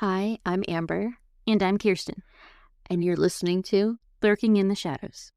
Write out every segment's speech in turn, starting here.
Hi, I'm Amber, And I'm Kirsten, and you're listening to Lurking in the Shadows.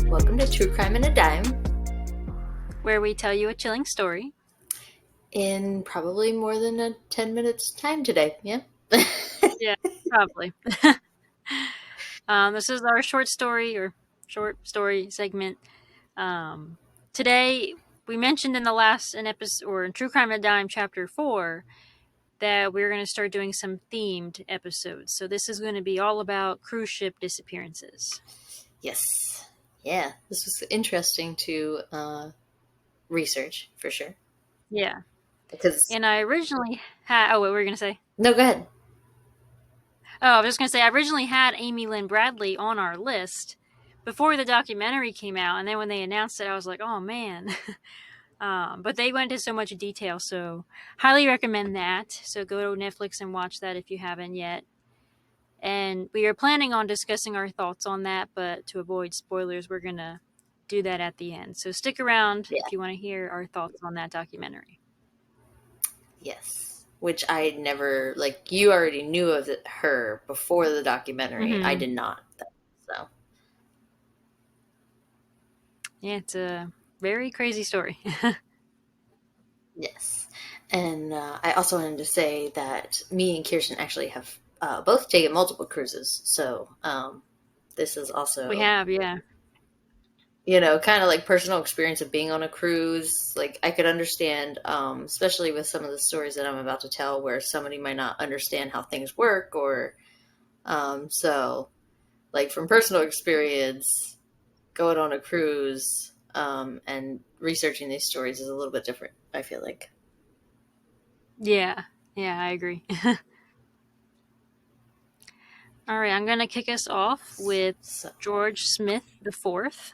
Welcome to True Crime in a Dime. Where we tell you a chilling story. In probably more than a 10 minutes time today, yeah? Yeah, probably. This is our short story segment. Today, we mentioned in episode, or in True Crime in a Dime Chapter 4, that we're going to start doing some themed episodes. So this is going to be all about cruise ship disappearances. Yes. Yeah, this was interesting to research, for sure. Yeah. Because... And I originally had... Oh, what were you going to say? No, go ahead. Oh, I was just going to say, I originally had Amy Lynn Bradley on our list before the documentary came out, and then when they announced it, I was like, oh, man. But they went into so much detail, so highly recommend that. So go to Netflix and watch that if you haven't yet. And we are planning on discussing our thoughts on that, but to avoid spoilers, we're going to do that at the end. So stick around if you want to hear our thoughts on that documentary. Yes. Which I never, you already knew of her before the documentary. Mm-hmm. I did not, so. Yeah, it's a very crazy story. Yes. And I also wanted to say that me and Kirsten actually have both taken multiple cruises, so this is also... We have, yeah. Kind of like personal experience of being on a cruise. Like, I could understand, especially with some of the stories that I'm about to tell, where somebody might not understand how things work, or so, like, from personal experience, going on a cruise and researching these stories is a little bit different, I feel like. Yeah, I agree. All right, I'm going to kick us off with George Smith IV.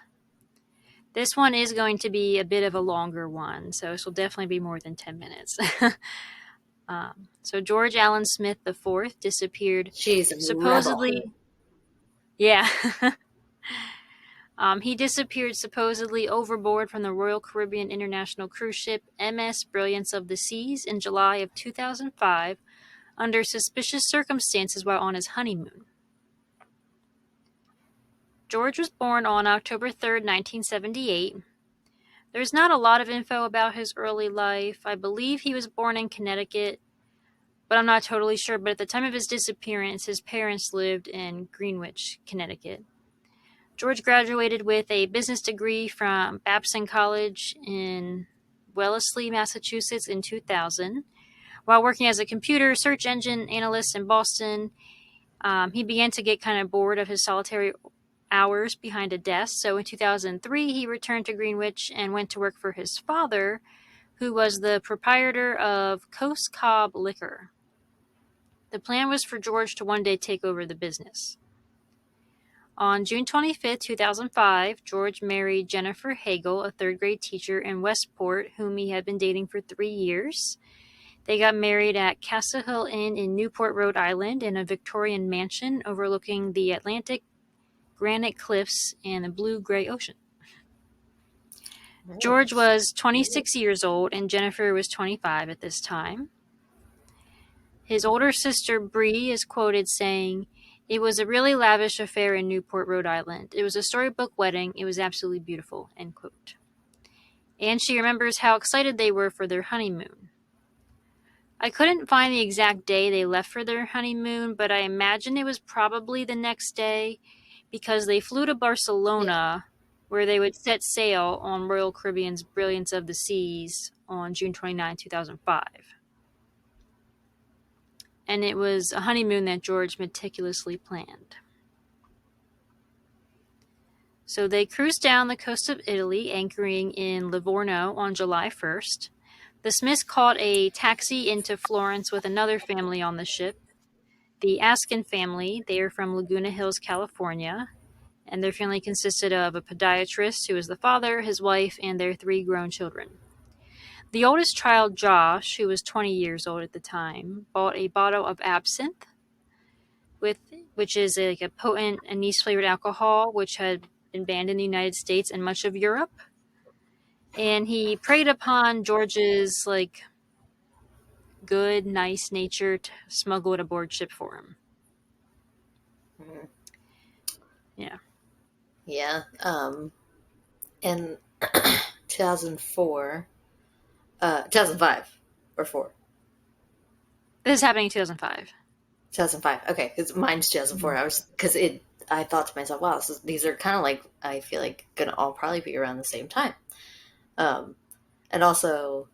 This one is going to be a bit of a longer one, so this will definitely be more than 10 minutes. So George Allen Smith IV disappeared supposedly... Rebel. Yeah. He disappeared supposedly overboard from the Royal Caribbean International cruise ship MS Brilliance of the Seas in July of 2005 under suspicious circumstances while on his honeymoon. George was born on October 3rd, 1978. There's not a lot of info about his early life. I believe he was born in Connecticut, but I'm not totally sure. But at the time of his disappearance, his parents lived in Greenwich, Connecticut. George graduated with a business degree from Babson College in Wellesley, Massachusetts in 2000. While working as a computer search engine analyst in Boston, he began to get kind of bored of his solitary hours behind a desk. So in 2003, he returned to Greenwich and went to work for his father, who was the proprietor of Coast Cobb Liquor. The plan was for George to one day take over the business. On June 25, 2005, George married Jennifer Hagel, a third-grade teacher in Westport, whom he had been dating for 3 years. They got married at Castle Hill Inn in Newport, Rhode Island, in a Victorian mansion overlooking the Atlantic granite cliffs and the blue-gray ocean. George was 26 years old, and Jennifer was 25 at this time. His older sister, Bree, is quoted saying, "It was a really lavish affair in Newport, Rhode Island. It was a storybook wedding. It was absolutely beautiful," end quote. And she remembers how excited they were for their honeymoon. I couldn't find the exact day they left for their honeymoon, but I imagine it was probably the next day because they flew to Barcelona, where they would set sail on Royal Caribbean's Brilliance of the Seas on June 29, 2005. And it was a honeymoon that George meticulously planned. So they cruised down the coast of Italy, anchoring in Livorno on July 1st. The Smiths caught a taxi into Florence with another family on the ship. The Askin family, they are from Laguna Hills, California, and their family consisted of a podiatrist who was the father, his wife, and their 3 grown children. The oldest child, Josh, who was 20 years old at the time, bought a bottle of absinthe, which is like a potent anise-flavored alcohol, which had been banned in the United States and much of Europe. And he preyed upon George's good, nice nature to smuggle it aboard ship for him. Mhm. Yeah. Yeah. In 2004, 2005 or 4. This is happening in 2005. 2005. Okay, because mine's 2004. I thought to myself, wow, these are kind of like, I feel like gonna all probably be around the same time. And also,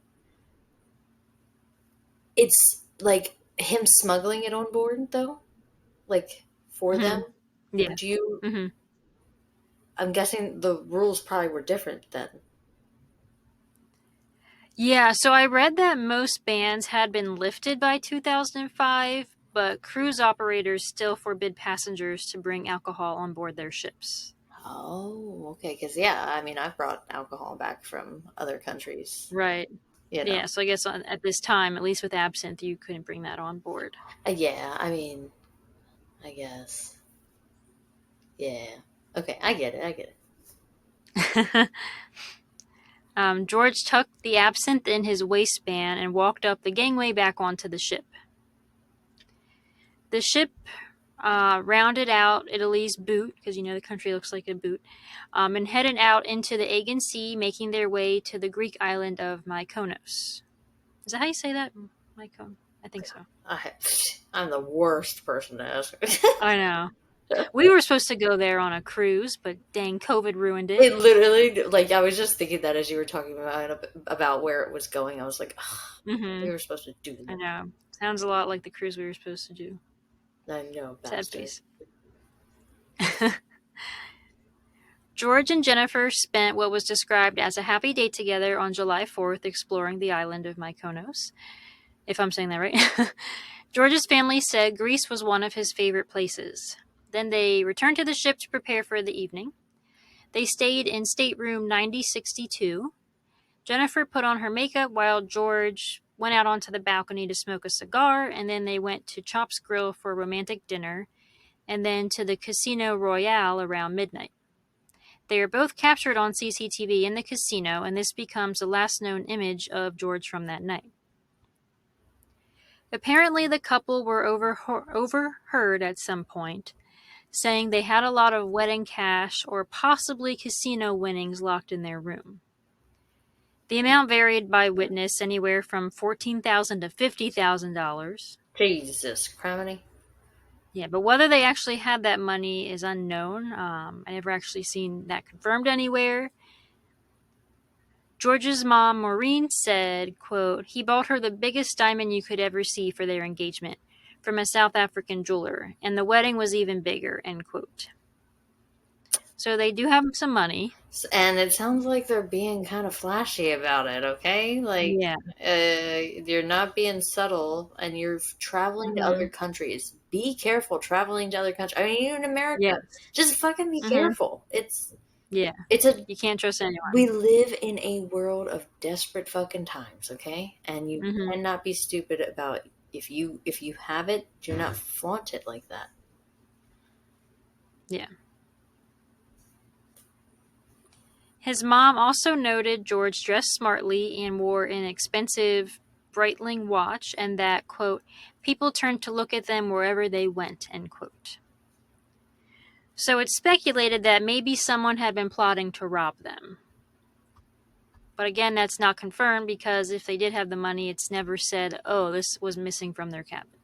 it's like him smuggling it on board though, like for them. Yeah. Do you? Mm-hmm. I'm guessing the rules probably were different then. Yeah, so I read that most bans had been lifted by 2005, but cruise operators still forbid passengers to bring alcohol on board their ships. Oh, okay. Because yeah, I mean, I've brought alcohol back from other countries. Right. You know. Yeah, so I guess at this time, at least with absinthe, you couldn't bring that on board. Yeah, I mean, I guess. Yeah. Okay, I get it. I get it. George tucked the absinthe in his waistband and walked up the gangway back onto the ship. The ship rounded out Italy's boot, because the country looks like a boot, and headed out into the Aegean Sea, making their way to the Greek island of Mykonos. Is that how you say that? Mykonos? I think so. I'm the worst person to ask. I know. We were supposed to go there on a cruise, but dang, COVID ruined it. It literally, like, I was just thinking that as you were talking about where it was going. I was like, we were supposed to do that. I know. Sounds a lot like the cruise we were supposed to do. I know, Sad bastard. face. George and Jennifer spent what was described as a happy day together on July 4th exploring the island of Mykonos, if I'm saying that right. George's family said Greece was one of his favorite places. Then they returned to the ship to prepare for the evening. They stayed in stateroom 9062. Jennifer put on her makeup while George went out onto the balcony to smoke a cigar, and then they went to Chop's Grill for a romantic dinner, and then to the Casino Royale around midnight. They are both captured on CCTV in the casino, and this becomes the last known image of George from that night. Apparently, the couple were overheard at some point, saying they had a lot of wedding cash or possibly casino winnings locked in their room. The amount varied by witness, anywhere from $14,000 to $50,000. Jesus, criminy. Yeah, but whether they actually had that money is unknown. I never actually seen that confirmed anywhere. George's mom, Maureen, said, quote, "He bought her the biggest diamond you could ever see for their engagement from a South African jeweler, and the wedding was even bigger," end quote. So they do have some money. And it sounds like they're being kind of flashy about it, okay? Like, you're not being subtle, and you're traveling to other countries. Be careful traveling to other countries. I mean, even in America, just fucking be careful. You can't trust anyone. We live in a world of desperate fucking times, okay? And you cannot be stupid about if you have it, do not flaunt it like that. Yeah. His mom also noted George dressed smartly and wore an expensive Breitling watch, and that, quote, "people turned to look at them wherever they went," end quote. So it's speculated that maybe someone had been plotting to rob them. But again, that's not confirmed, because if they did have the money, it's never said, oh, this was missing from their cabin.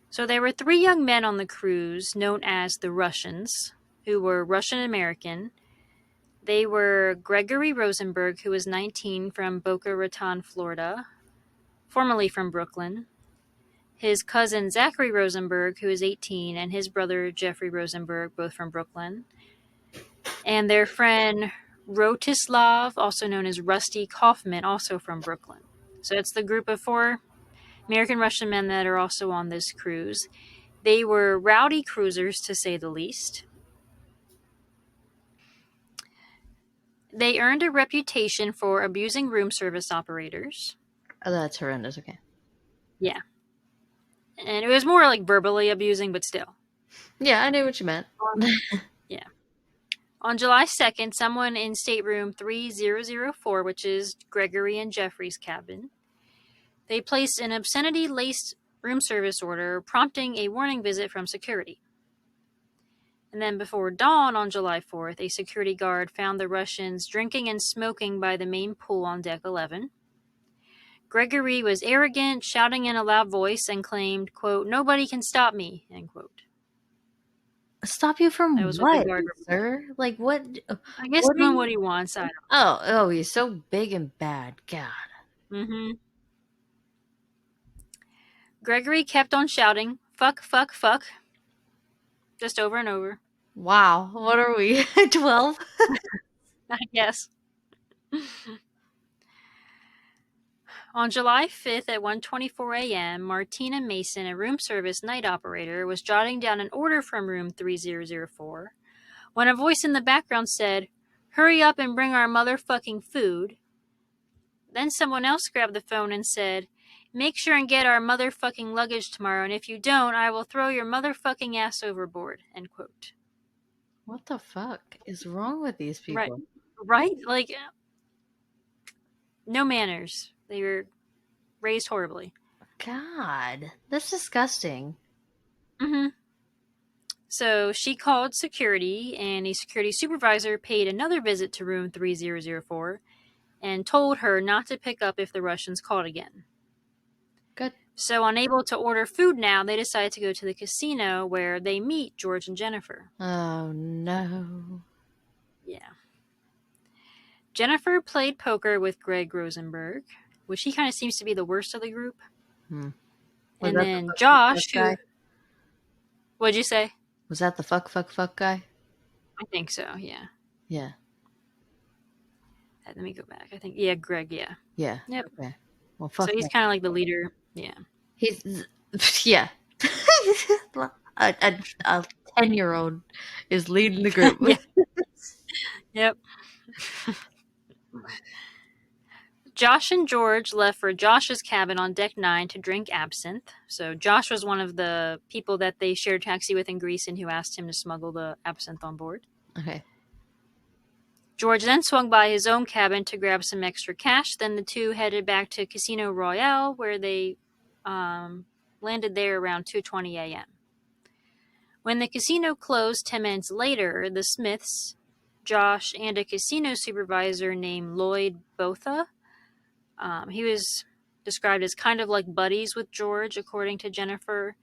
So there were 3 young men on the cruise known as the Russians, who were Russian-American. They were Gregory Rosenberg, who was 19, from Boca Raton, Florida, formerly from Brooklyn. His cousin Zachary Rosenberg, who is 18, and his brother Jeffrey Rosenberg, both from Brooklyn. And their friend Rotislav, also known as Rusty Kaufman, also from Brooklyn. So it's the group of 4 American Russian men that are also on this cruise. They were rowdy cruisers, to say the least. They earned a reputation for abusing room service operators. Oh, that's horrendous. Okay. Yeah. And it was more like verbally abusing, but still. Yeah, I knew what you meant. Yeah. On July 2nd, someone in stateroom 3004, which is Gregory and Jeffrey's cabin, they placed an obscenity-laced room service order, prompting a warning visit from security. And then before dawn on July 4th, a security guard found the Russians drinking and smoking by the main pool on deck 11. Gregory was arrogant, shouting in a loud voice, and claimed, quote, "Nobody can stop me," end quote. Stop you from That was what, the guard sir? Like, what? I guess what doing what he wants. I Oh, he's so big and bad. God. don't. Mm-hmm. Gregory kept on shouting, "Fuck, fuck, fuck," just over and over. Wow. What are we? 12? I guess. On July 5th at 1:24 a.m., Martina Mason, a room service night operator, was jotting down an order from room 3004 when a voice in the background said, "Hurry up and bring our motherfucking food." Then someone else grabbed the phone and said, "Make sure and get our motherfucking luggage tomorrow, and if you don't, I will throw your motherfucking ass overboard," end quote. What the fuck is wrong with these people? Right? Like, no manners. They were raised horribly. God. That's disgusting. Mm-hmm. So she called security, and a security supervisor paid another visit to room 3004 and told her not to pick up if the Russians called again. Good. So, unable to order food now, they decided to go to the casino where they meet George and Jennifer. Oh, no. Yeah. Jennifer played poker with Greg Rosenberg, which he kind of seems to be the worst of the group. And then Josh, who... What'd you say? Was that the fuck guy? I think so, yeah. Yeah. Let me go back. I think, yeah, Greg, yeah. Yeah. Yep. Okay. Well, fuck. So he's kind of like the leader. Yeah. He's, yeah. a 10-year-old is leading the group. Yeah. Yep. Josh and George left for Josh's cabin on deck 9 to drink absinthe. So Josh was one of the people that they shared taxi with in Greece and who asked him to smuggle the absinthe on board. Okay. George then swung by his own cabin to grab some extra cash. Then the two headed back to Casino Royale, where they landed there around 2:20 a.m. When the casino closed 10 minutes later, the Smiths, Josh, and a casino supervisor named Lloyd Botha, he was described as kind of like buddies with George, according to Jennifer.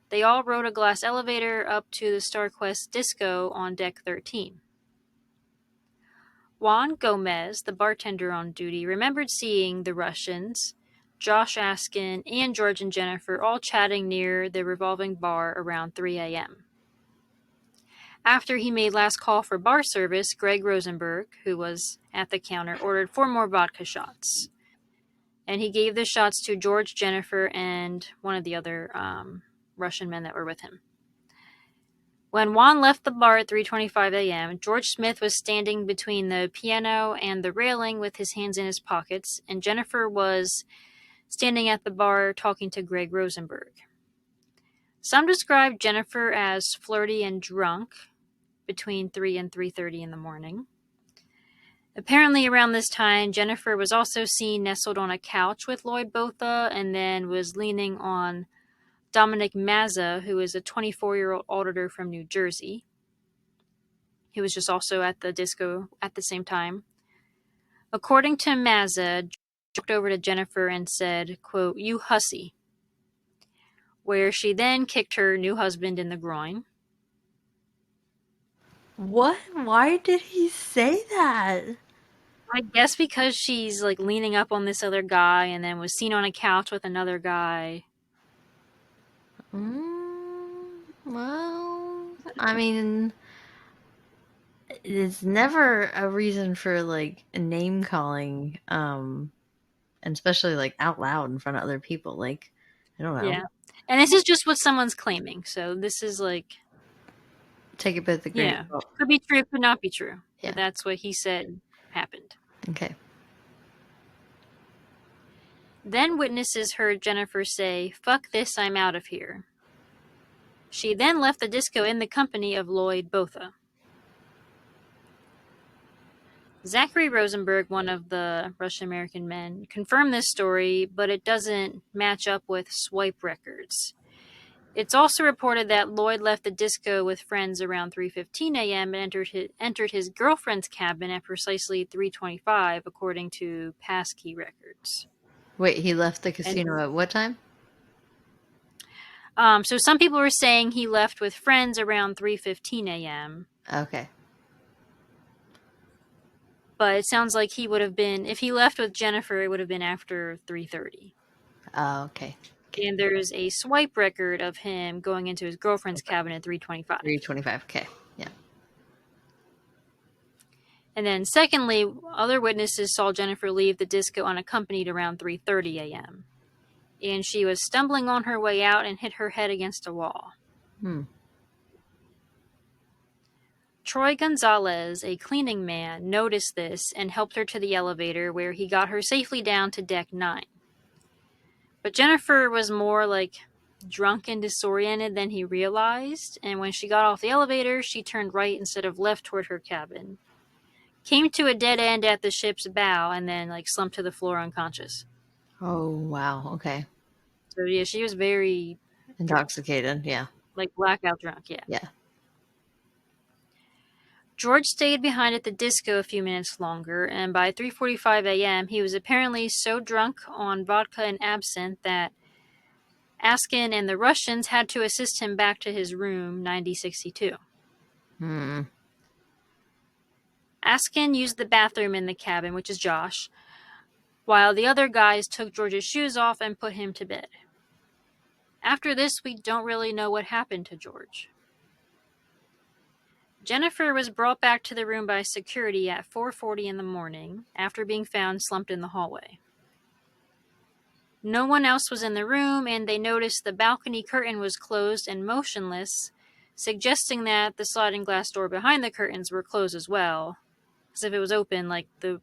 They all rode a glass elevator up to the StarQuest Disco on deck 13. Juan Gomez, the bartender on duty, remembered seeing the Russians, Josh Askin, and George and Jennifer all chatting near the revolving bar around 3 a.m. After he made last call for bar service, Greg Rosenberg, who was at the counter, ordered 4 more vodka shots. And he gave the shots to George, Jennifer, and one of the other Russian men that were with him. When Juan left the bar at 3:25 a.m., George Smith was standing between the piano and the railing with his hands in his pockets, and Jennifer was standing at the bar talking to Greg Rosenberg. Some described Jennifer as flirty and drunk between 3 and 3:30 in the morning. Apparently around this time, Jennifer was also seen nestled on a couch with Lloyd Botha and then was leaning on Dominic Mazza, who is a 24-year-old auditor from New Jersey. He was just also at the disco at the same time. According to Mazza, George walked over to Jennifer and said, quote, "You hussy," where she then kicked her new husband in the groin. What? Why did he say that? I guess because she's like leaning up on this other guy and then was seen on a couch with another guy. Well, I mean, it's never a reason for like name calling, and especially like out loud in front of other people. Like, I don't know. Yeah. And this is just what someone's claiming. So this is like, Take it with a grain of salt. could be true, could not be true. Yeah. But that's what he said happened. Okay. Then witnesses heard Jennifer say, "Fuck this, I'm out of here." She then left the disco in the company of Lloyd Botha. Zachary Rosenberg, one of the Russian-American men, confirmed this story, but it doesn't match up with swipe records. It's also reported that Lloyd left the disco with friends around 3:15 a.m. and entered his girlfriend's cabin at precisely 3:25, according to passkey records. Wait, he left the casino at what time? So some people were saying he left with friends around 3:15 a.m. Okay. But it sounds like he would have been, if he left with Jennifer, it would have been after 3:30. Okay. And there's a swipe record of him going into his girlfriend's cabin at 3:25. 3:25. Okay. Yeah. And then secondly, other witnesses saw Jennifer leave the disco unaccompanied around 3:30 a.m. And she was stumbling on her way out and hit her head against a wall. Troy Gonzalez, a cleaning man, noticed this and helped her to the elevator, where he got her safely down to deck 9. But Jennifer was more like drunk and disoriented than he realized, and when she got off the elevator, she turned right instead of left toward her cabin, came to a dead end at the ship's bow, and then like slumped to the floor unconscious. Oh, wow. Okay. So yeah, she was very intoxicated. Yeah. Like blackout drunk. Yeah. Yeah. George stayed behind at the disco a few minutes longer, and by 3:45 a.m., he was apparently so drunk on vodka and absinthe that Askin and the Russians had to assist him back to his room 9062. Askin used the bathroom in the cabin, which is Josh, while the other guys took George's shoes off and put him to bed. After this, we don't really know what happened to George. Jennifer was brought back to the room by security at 4:40 in the morning after being found slumped in the hallway. No one else was in the room, and they noticed the balcony curtain was closed and motionless, suggesting that the sliding glass door behind the curtains were closed as well, because if it was open, like the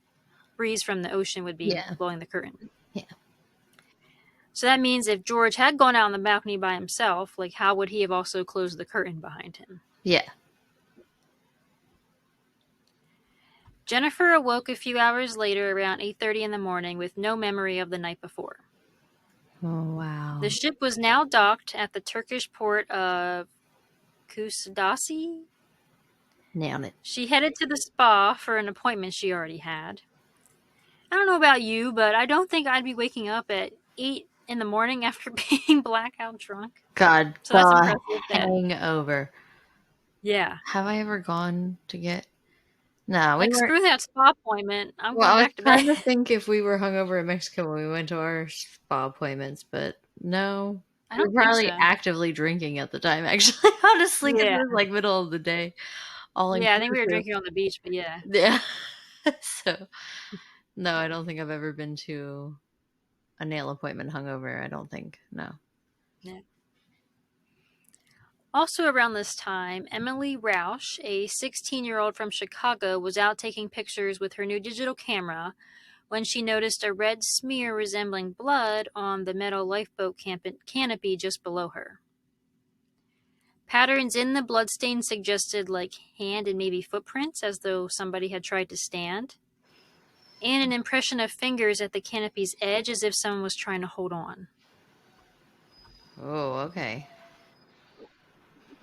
breeze from the ocean would be blowing the curtain. Yeah. So that means if George had gone out on the balcony by himself, like how would he have also closed the curtain behind him? Yeah. Jennifer awoke a few hours later around 8:30 in the morning with no memory of the night before. Oh, wow. The ship was now docked at the Turkish port of Kusadasi. Nailed it. She headed to the spa for an appointment she already had. I don't know about you, but I don't think I'd be waking up at 8 in the morning after being blackout drunk. God, so that's impressive. Hangover. Yeah. Have I ever gone to get... No, like, screw that spa appointment. I'm going back to bed. I was trying to think if we were hungover in Mexico when we went to our spa appointments, but no. We were probably actively drinking at the time, actually. Honestly, because it was like middle of the day. I think we were drinking on the beach, but yeah. Yeah. So, no, I don't think I've ever been to a nail appointment hungover. I don't think. No. Yeah. Also around this time, Emily Rausch, a 16-year-old from Chicago, was out taking pictures with her new digital camera when she noticed a red smear resembling blood on the metal lifeboat canopy just below her. Patterns in the bloodstain suggested like hand and maybe footprints, as though somebody had tried to stand, and an impression of fingers at the canopy's edge as if someone was trying to hold on. Oh, okay.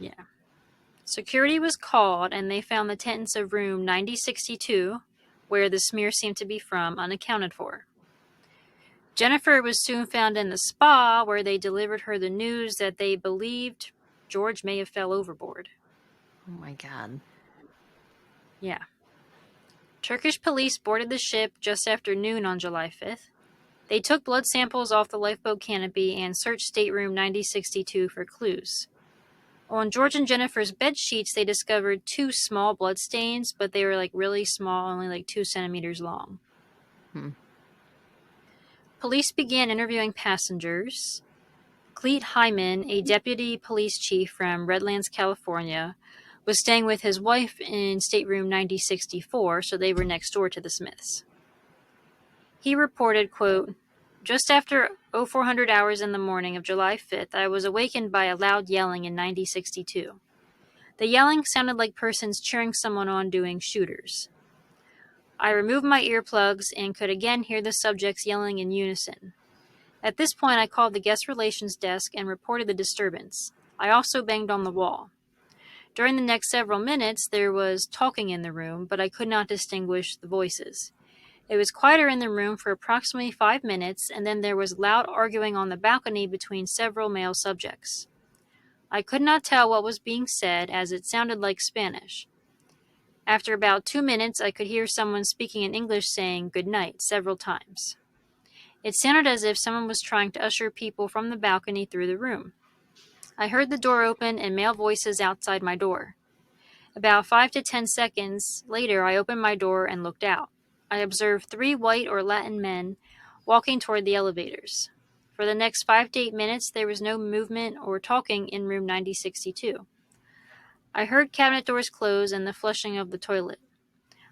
Yeah. Security was called, and they found the tenants of room 9062, where the smear seemed to be from, unaccounted for. Jennifer was soon found in the spa, where they delivered her the news that they believed George may have fell overboard. Oh my God. Yeah. Turkish police boarded the ship just after noon on July 5th. They took blood samples off the lifeboat canopy and searched stateroom 9062 for clues. On George and Jennifer's bed sheets, they discovered 2 small blood stains, but they were like really small, only like 2 centimeters long. Police began interviewing passengers. Clete Hyman, a deputy police chief from Redlands, California, was staying with his wife in stateroom 9064, so they were next door to the Smiths. He reported, quote, "Just after 0400 hours in the morning of July 5th, I was awakened by a loud yelling in 9062. The yelling sounded like persons cheering someone on doing shooters. I removed my earplugs and could again hear the subjects yelling in unison. At this point, I called the guest relations desk and reported the disturbance. I also banged on the wall. During the next several minutes, there was talking in the room, but I could not distinguish the voices. It was quieter in the room for approximately 5 minutes, and then there was loud arguing on the balcony between several male subjects. I could not tell what was being said, as it sounded like Spanish. After about 2 minutes, I could hear someone speaking in English saying good night several times. It sounded as if someone was trying to usher people from the balcony through the room. I heard the door open and male voices outside my door. About 5 to 10 seconds later, I opened my door and looked out. I observed 3 white or Latin men walking toward the elevators. For the next 5 to 8 minutes, there was no movement or talking in room 9062. I heard cabinet doors close and the flushing of the toilet.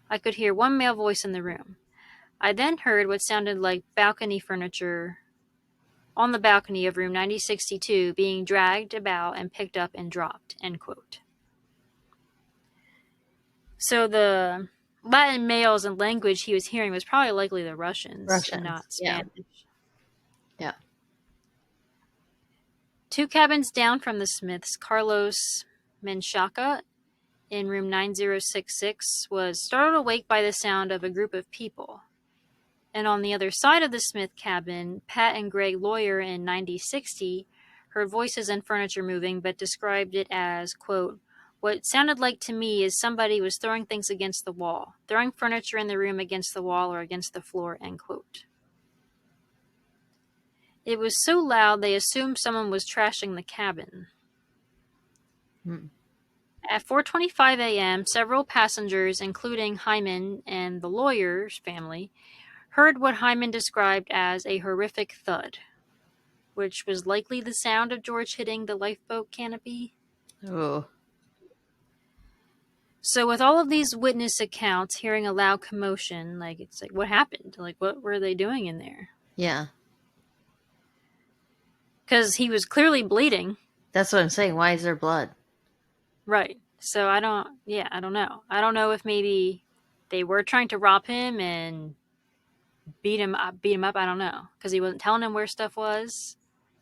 I could hear one male voice in the room. I then heard what sounded like balcony furniture on the balcony of room 9062 being dragged about and picked up and dropped." End quote. So the Latin males and language he was hearing was probably likely the Russians and not Spanish. Yeah. 2 cabins down from the Smiths, Carlos Menchaca in room 9066 was startled awake by the sound of a group of people. And on the other side of the Smith cabin, Pat and Greg Lawyer in 9060 heard voices and furniture moving, but described it as, quote, "What sounded like to me is somebody was throwing things against the wall, throwing furniture in the room against the wall or against the floor," end quote. It was so loud they assumed someone was trashing the cabin. At 4:25 a.m., several passengers, including Hyman and the lawyer's family, heard what Hyman described as a horrific thud, which was likely the sound of George hitting the lifeboat canopy. Oh. So with all of these witness accounts, hearing a loud commotion, it's like, what happened? Like, what were they doing in there? Yeah. Because he was clearly bleeding. That's what I'm saying. Why is there blood? Right. So I don't know. I don't know if maybe they were trying to rob him and beat him up. I don't know. Because he wasn't telling him where stuff was.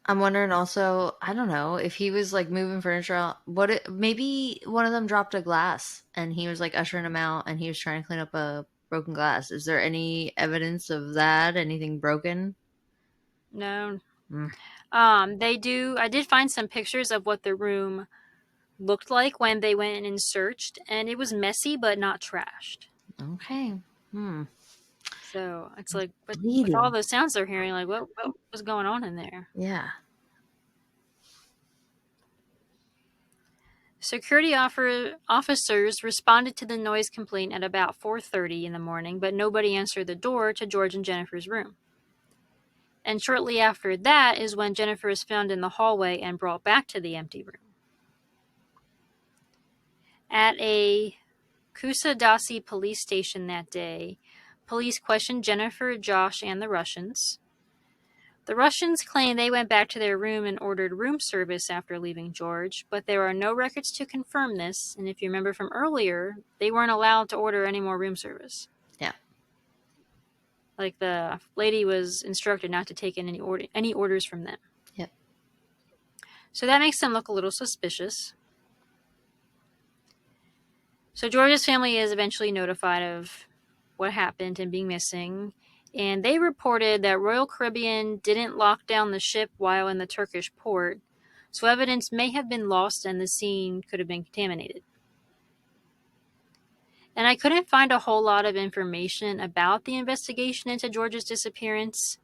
I'm wondering also, I don't know, if he was like moving furniture out. Maybe one of them dropped a glass and he was like ushering them out and he was trying to clean up a broken glass. Is there any evidence of that? Anything broken? No. I did find some pictures of what the room looked like when they went and searched, and it was messy but not trashed. Okay. So it's like, with all those sounds they're hearing, like, what was going on in there? Yeah. Security officers responded to the noise complaint at about 4:30 in the morning, but nobody answered the door to George and Jennifer's room. And shortly after that is when Jennifer is found in the hallway and brought back to the empty room. At a Kusadasi police station that day, police questioned Jennifer, Josh, and the Russians. The Russians claim they went back to their room and ordered room service after leaving George, but there are no records to confirm this, and if you remember from earlier, they weren't allowed to order any more room service. Yeah. Like, the lady was instructed not to take in any orders from them. Yep. So that makes them look a little suspicious. So George's family is eventually notified of what happened and being missing, and they reported that Royal Caribbean didn't lock down the ship while in the Turkish port, so evidence may have been lost and the scene could have been contaminated. And I couldn't find a whole lot of information about the investigation into George's disappearance,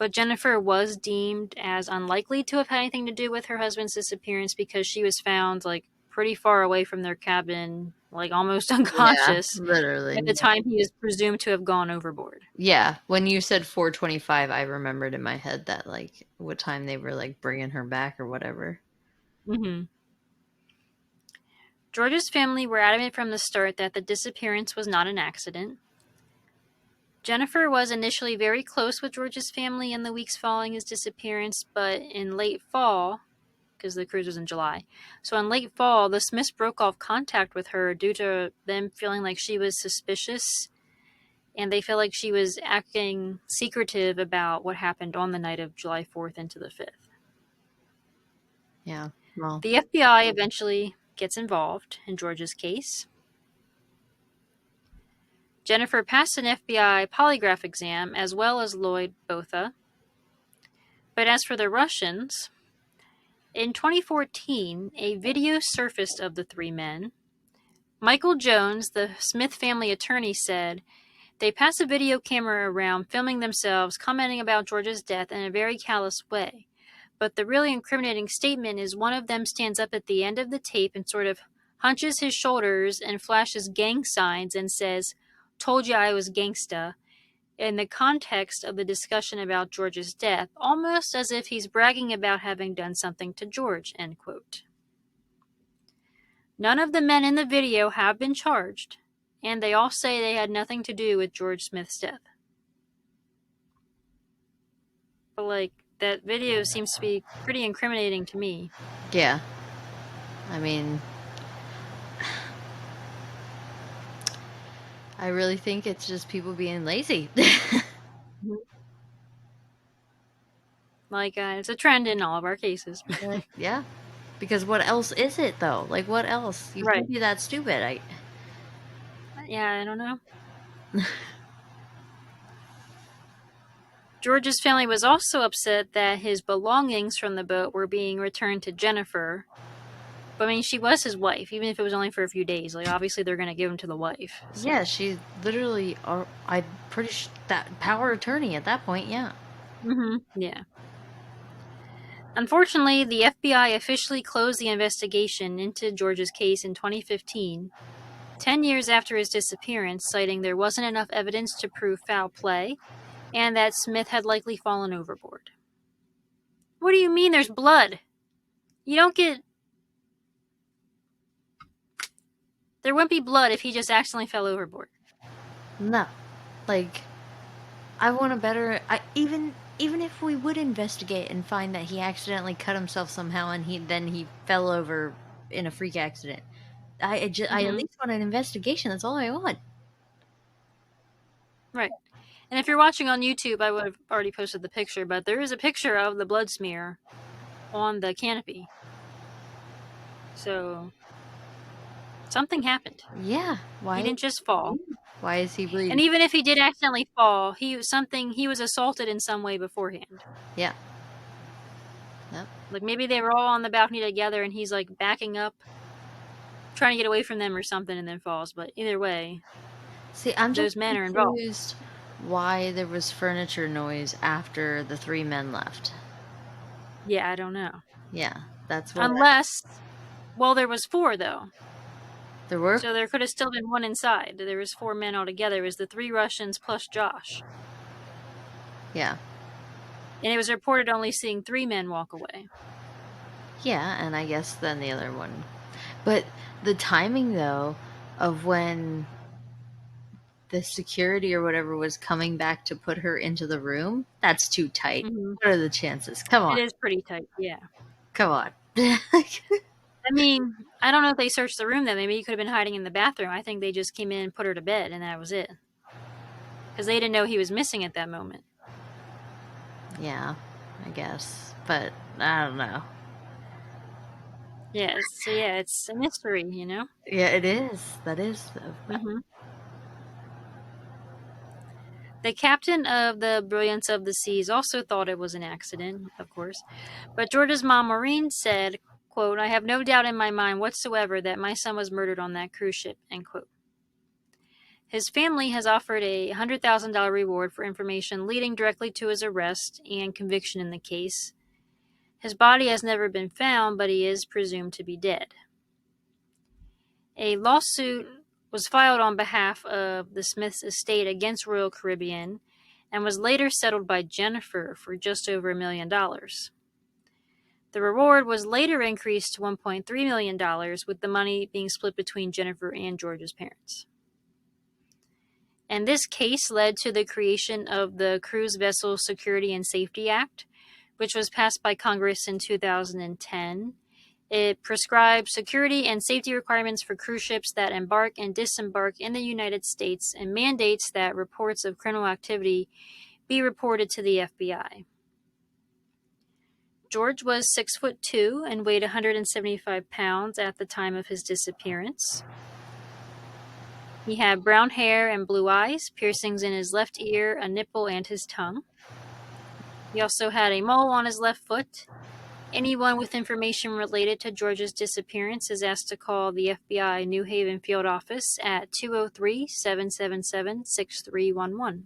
but Jennifer was deemed as unlikely to have had anything to do with her husband's disappearance because she was found, like, pretty far away from their cabin, like, almost unconscious literally. at the time he is presumed to have gone overboard. Yeah, when you said 4:25, I remembered in my head that, like, what time they were, like, bringing her back or whatever. Mm-hmm. George's family were adamant from the start that the disappearance was not an accident. Jennifer was initially very close with George's family in the weeks following his disappearance, but in late fall, because the cruise was in July, so in late fall, the Smiths broke off contact with her due to them feeling like she was suspicious, and they felt like she was acting secretive about what happened on the night of July 4th into the 5th. Yeah, well. The FBI eventually gets involved in George's case. Jennifer passed an FBI polygraph exam as well as Lloyd Botha. But as for the Russians, in 2014, a video surfaced of the three men. Michael Jones, the Smith family attorney, said they passed a video camera around filming themselves commenting about George's death in a very callous way. But the really incriminating statement is one of them stands up at the end of the tape and sort of hunches his shoulders and flashes gang signs and says, "Told you I was gangsta," in the context of the discussion about George's death, almost as if he's bragging about having done something to George, end quote. None of the men in the video have been charged, and they all say they had nothing to do with George Smith's death. But, like, that video seems to be pretty incriminating to me. Yeah. I mean, I really think it's just people being lazy. Like, it's a trend in all of our cases. Yeah. Because what else is it, though? Like, what else? You can't be that stupid. Yeah, I don't know. George's family was also upset that his belongings from the boat were being returned to Jennifer. But, I mean, she was his wife, even if it was only for a few days. Like, obviously, they're going to give him to the wife. So. Yeah, she's literally, I'm pretty sure, that power attorney at that point, yeah. Mm-hmm, yeah. Unfortunately, the FBI officially closed the investigation into George's case in 2015, 10 years after his disappearance, citing there wasn't enough evidence to prove foul play, and that Smith had likely fallen overboard. What do you mean there's blood? You don't get... There wouldn't be blood if he just accidentally fell overboard. No. Like, I want a better... Even if we would investigate and find that he accidentally cut himself somehow and he fell over in a freak accident, I at least want an investigation. That's all I want. Right. And if you're watching on YouTube, I would have already posted the picture, but there is a picture of the blood smear on the canopy. So, something happened. Yeah. Why? He didn't just fall. Why is he bleeding? And even if he did accidentally fall, he was assaulted in some way beforehand. Yeah. Yep. Like, maybe they were all on the balcony together and he's, like, backing up, trying to get away from them or something, and then falls. But either way, see, I'm those just men are involved. Confused why there was furniture noise after the three men left. Yeah, I don't know. Yeah, that's what. Unless, well, there was 4 though. There were. So there could have still been 1 inside. There was 4 men altogether. It was the 3 Russians plus Josh. Yeah. And it was reported only seeing 3 men walk away. Yeah, and I guess then the other one. But the timing, though, of when the security or whatever was coming back to put her into the room, that's too tight. Mm-hmm. What are the chances? Come on. It is pretty tight, yeah. Come on. I mean, I don't know if they searched the room then. Maybe he could have been hiding in the bathroom. I think they just came in and put her to bed, and that was it. Because they didn't know he was missing at that moment. Yeah, I guess. But I don't know. Yeah, so yeah, it's a mystery, you know? Yeah, it is. That is, though. Mm-hmm. The captain of the Brilliance of the Seas also thought it was an accident, of course. But George's mom, Maureen, said, quote, "I have no doubt in my mind whatsoever that my son was murdered on that cruise ship," end quote. His family has offered a $100,000 reward for information leading directly to his arrest and conviction in the case. His body has never been found, but he is presumed to be dead. A lawsuit was filed on behalf of the Smiths' estate against Royal Caribbean and was later settled by Jennifer for just over $1 million. The reward was later increased to $1.3 million, with the money being split between Jennifer and George's parents. And this case led to the creation of the Cruise Vessel Security and Safety Act, which was passed by Congress in 2010. It prescribes security and safety requirements for cruise ships that embark and disembark in the United States and mandates that reports of criminal activity be reported to the FBI. George was 6'2" and weighed 175 pounds at the time of his disappearance. He had brown hair and blue eyes, piercings in his left ear, a nipple, and his tongue. He also had a mole on his left foot. Anyone with information related to George's disappearance is asked to call the FBI New Haven Field Office at 203-777-6311.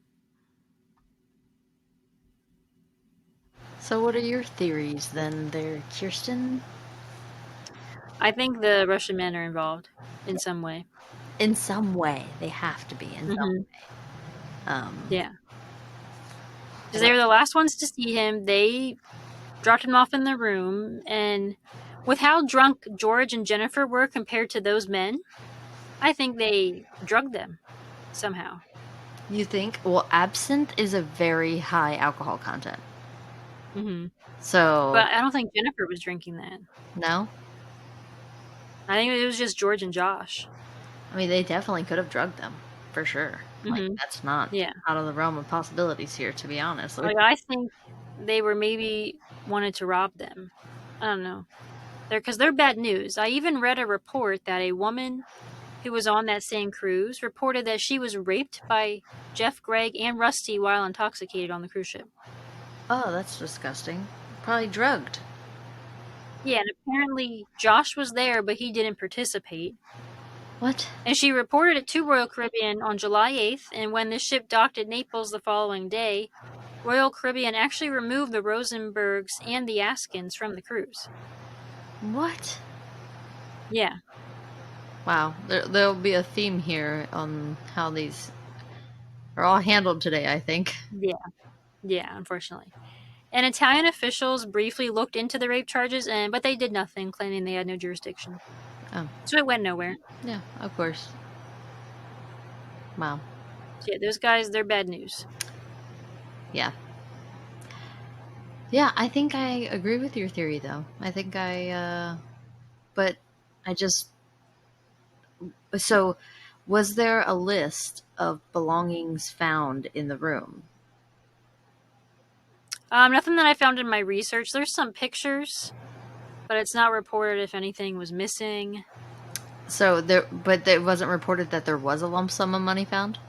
So what are your theories then there, Kirsten? I think the Russian men are involved in some way. In some way. They have to be in some way. Yeah. Because they were the last ones to see him. They dropped him off in the room, and with how drunk George and Jennifer were compared to those men, I think they drugged them somehow. You think? Well, absinthe is a very high alcohol content. Mm-hmm. So... But I don't think Jennifer was drinking that. No? I think it was just George and Josh. I mean, they definitely could have drugged them, for sure. Like, that's not out of the realm of possibilities here, to be honest. Like, I think they were maybe wanted to rob them. I don't know. Because they're bad news. I even read a report that a woman who was on that same cruise reported that she was raped by Jeff, Greg, and Rusty while intoxicated on the cruise ship. Oh, that's disgusting. Probably drugged. Yeah, and apparently Josh was there, but he didn't participate. What? And she reported it to Royal Caribbean on July 8th, and when the ship docked at Naples the following day, Royal Caribbean actually removed the Rosenbergs and the Askins from the cruise. What? Yeah. Wow. There'll be a theme here on how these are all handled today, I think. Yeah, unfortunately. And Italian officials briefly looked into the rape charges, but they did nothing, claiming they had no jurisdiction. Oh. So it went nowhere. Yeah, of course. Wow. So yeah, those guys, they're bad news. Yeah. Yeah, I think I agree with your theory, though. I think but I just... So, was there a list of belongings found in the room? Nothing that I found in my research. There's some pictures, but it's not reported if anything was missing. So but it wasn't reported that there was a lump sum of money found?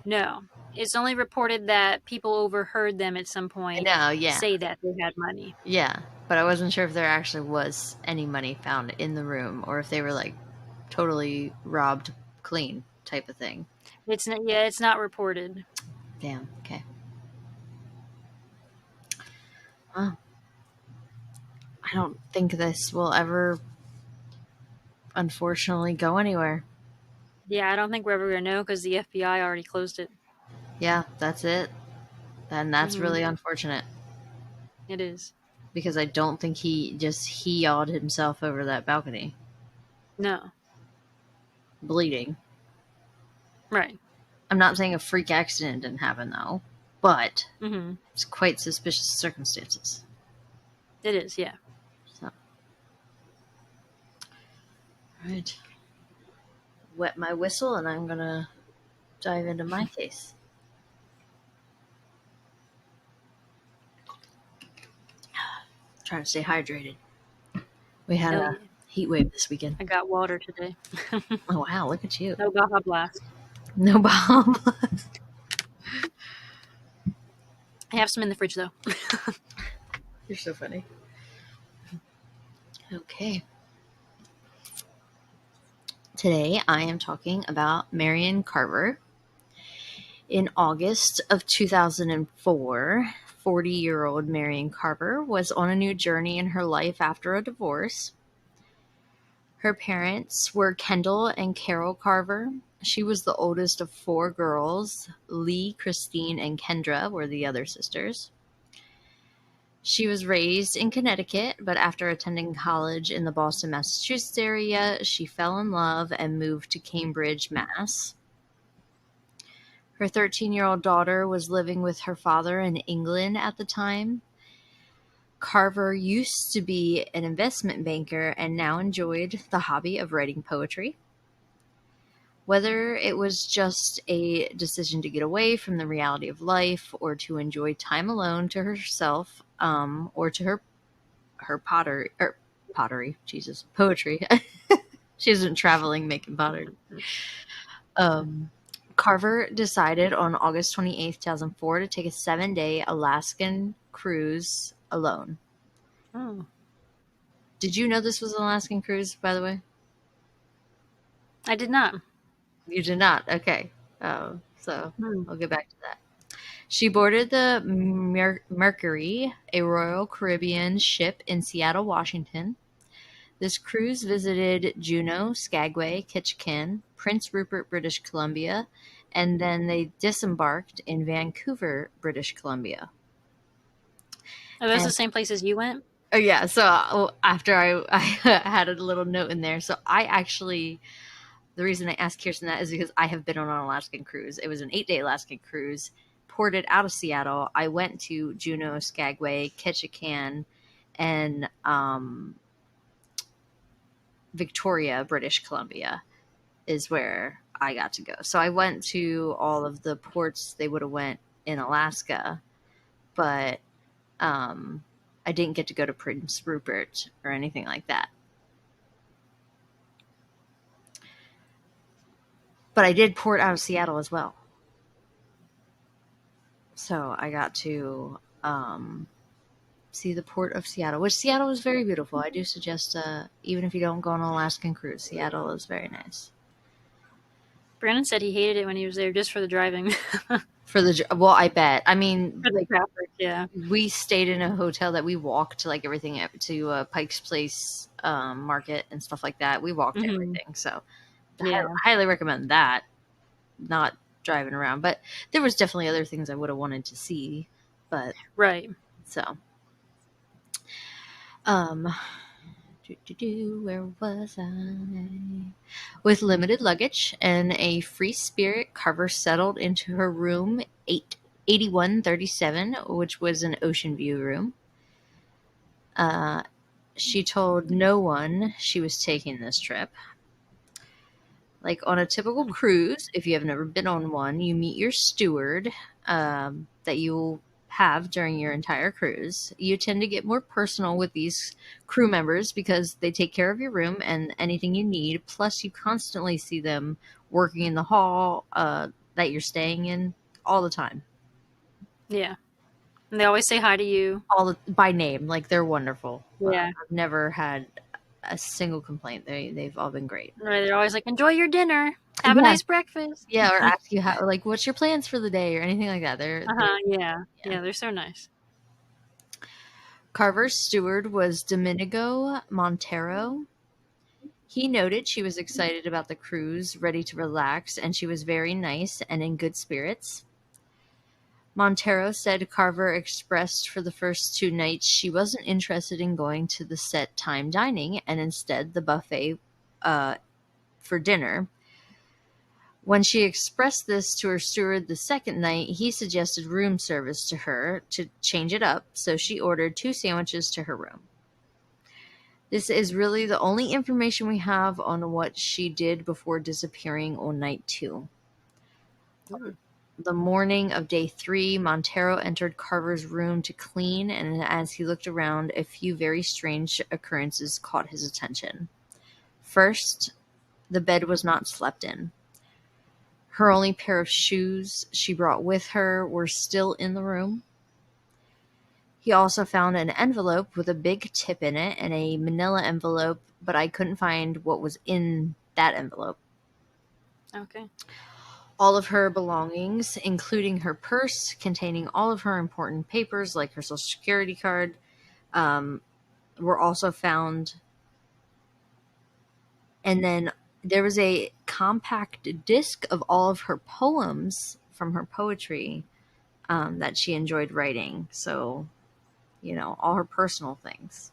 No. It's only reported that people overheard them at some point say that they had money. Yeah, but I wasn't sure if there actually was any money found in the room, or if they were like totally robbed clean type of thing. It's not reported. Damn, okay. Well, I don't think this will ever, unfortunately, go anywhere. Yeah, I don't think we're ever going to know because the FBI already closed it. Yeah, that's it. And that's really unfortunate. It is. Because I don't think he yawed himself over that balcony. No. Bleeding. Right. I'm not saying a freak accident didn't happen, though. But it's quite suspicious circumstances. It is, yeah. So. Alright. Wet my whistle, and I'm going to dive into my case. Trying to stay hydrated. We had a heat wave this weekend. I got water today. Oh, wow, look at you. No Baja Blast. No Baja Blast. I have some in the fridge, though. You're so funny. Okay. Today I am talking about Merrian Carver. In August of 2004, 40-year-old Merrian Carver was on a new journey in her life after a divorce. Her parents were Kendall and Carol Carver. She was the oldest of 4 girls. Lee, Christine, and Kendra were the other sisters. She was raised in Connecticut, but after attending college in the Boston, Massachusetts area, she fell in love and moved to Cambridge, Mass. Her 13-year-old daughter was living with her father in England at the time. Carver used to be an investment banker and now enjoyed the hobby of writing poetry. Whether it was just a decision to get away from the reality of life or to enjoy time alone to herself, or to her poetry. She isn't traveling making pottery. Carver decided on August 28th, 2004 to take a 7-day Alaskan cruise alone. Oh. Did you know this was an Alaskan cruise, by the way? I did not. You did not? Okay. So I'll get back to that. She boarded the Mercury, a Royal Caribbean ship in Seattle, Washington. This cruise visited Juneau, Skagway, Ketchikan, Prince Rupert, British Columbia, and then they disembarked in Vancouver, British Columbia. Are those the same places you went? Oh, yeah. So after I had a little note in there. So the reason I asked Kirsten that is because I have been on an Alaskan cruise. It was an 8-day Alaskan cruise, ported out of Seattle. I went to Juneau, Skagway, Ketchikan, and Victoria, British Columbia is where I got to go. So I went to all of the ports they would have went in Alaska, but I didn't get to go to Prince Rupert or anything like that. But I did port out of Seattle as well. So I got to see the port of Seattle, which Seattle is very beautiful. I do suggest, even if you don't go on an Alaskan cruise, Seattle is very nice. Brandon said he hated it when he was there just for the driving. Well, I bet. I mean, For the traffic, yeah. We stayed in a hotel that we walked like everything to Pike's Place market and stuff like that. We walked everything, so Yeah. I highly recommend that. Not driving around, but there was definitely other things I would have wanted to see. But Right. so, where was I? With limited luggage and a free spirit, Carver settled into her room 8137, which was an ocean view room. She told no one she was taking this trip. Like on a typical cruise, if you have never been on one, you meet your steward that you'll have during your entire cruise. You tend to get more personal with these crew members because they take care of your room and anything you need. Plus, you constantly see them working in the hall that you're staying in all the time. Yeah. And they always say hi to you. By name. Like, they're wonderful. Yeah. I've never had a single complaint. They've all been great. Right. They're always like, enjoy your dinner. Have a nice breakfast. Yeah, or ask you how, like, what's your plans for the day or anything like that. Yeah, they're so nice. Carver's steward was Domingo Montero. He noted she was excited about the cruise, ready to relax, and she was very nice and in good spirits. Montero said Carver expressed for the first 2 nights she wasn't interested in going to the set time dining and instead the buffet for dinner. When she expressed this to her steward the second night, he suggested room service to her to change it up, so she ordered 2 sandwiches to her room. This is really the only information we have on what she did before disappearing on night 2. The morning of day 3, Montero entered Carver's room to clean, and as he looked around, a few very strange occurrences caught his attention. First, the bed was not slept in. Her only pair of shoes she brought with her were still in the room. He also found an envelope with a big tip in it and a manila envelope, but I couldn't find what was in that envelope. Okay. All of her belongings, including her purse containing all of her important papers like her social security card, were also found. And then there was a compact disc of all of her poems from her poetry that she enjoyed writing. So, all her personal things.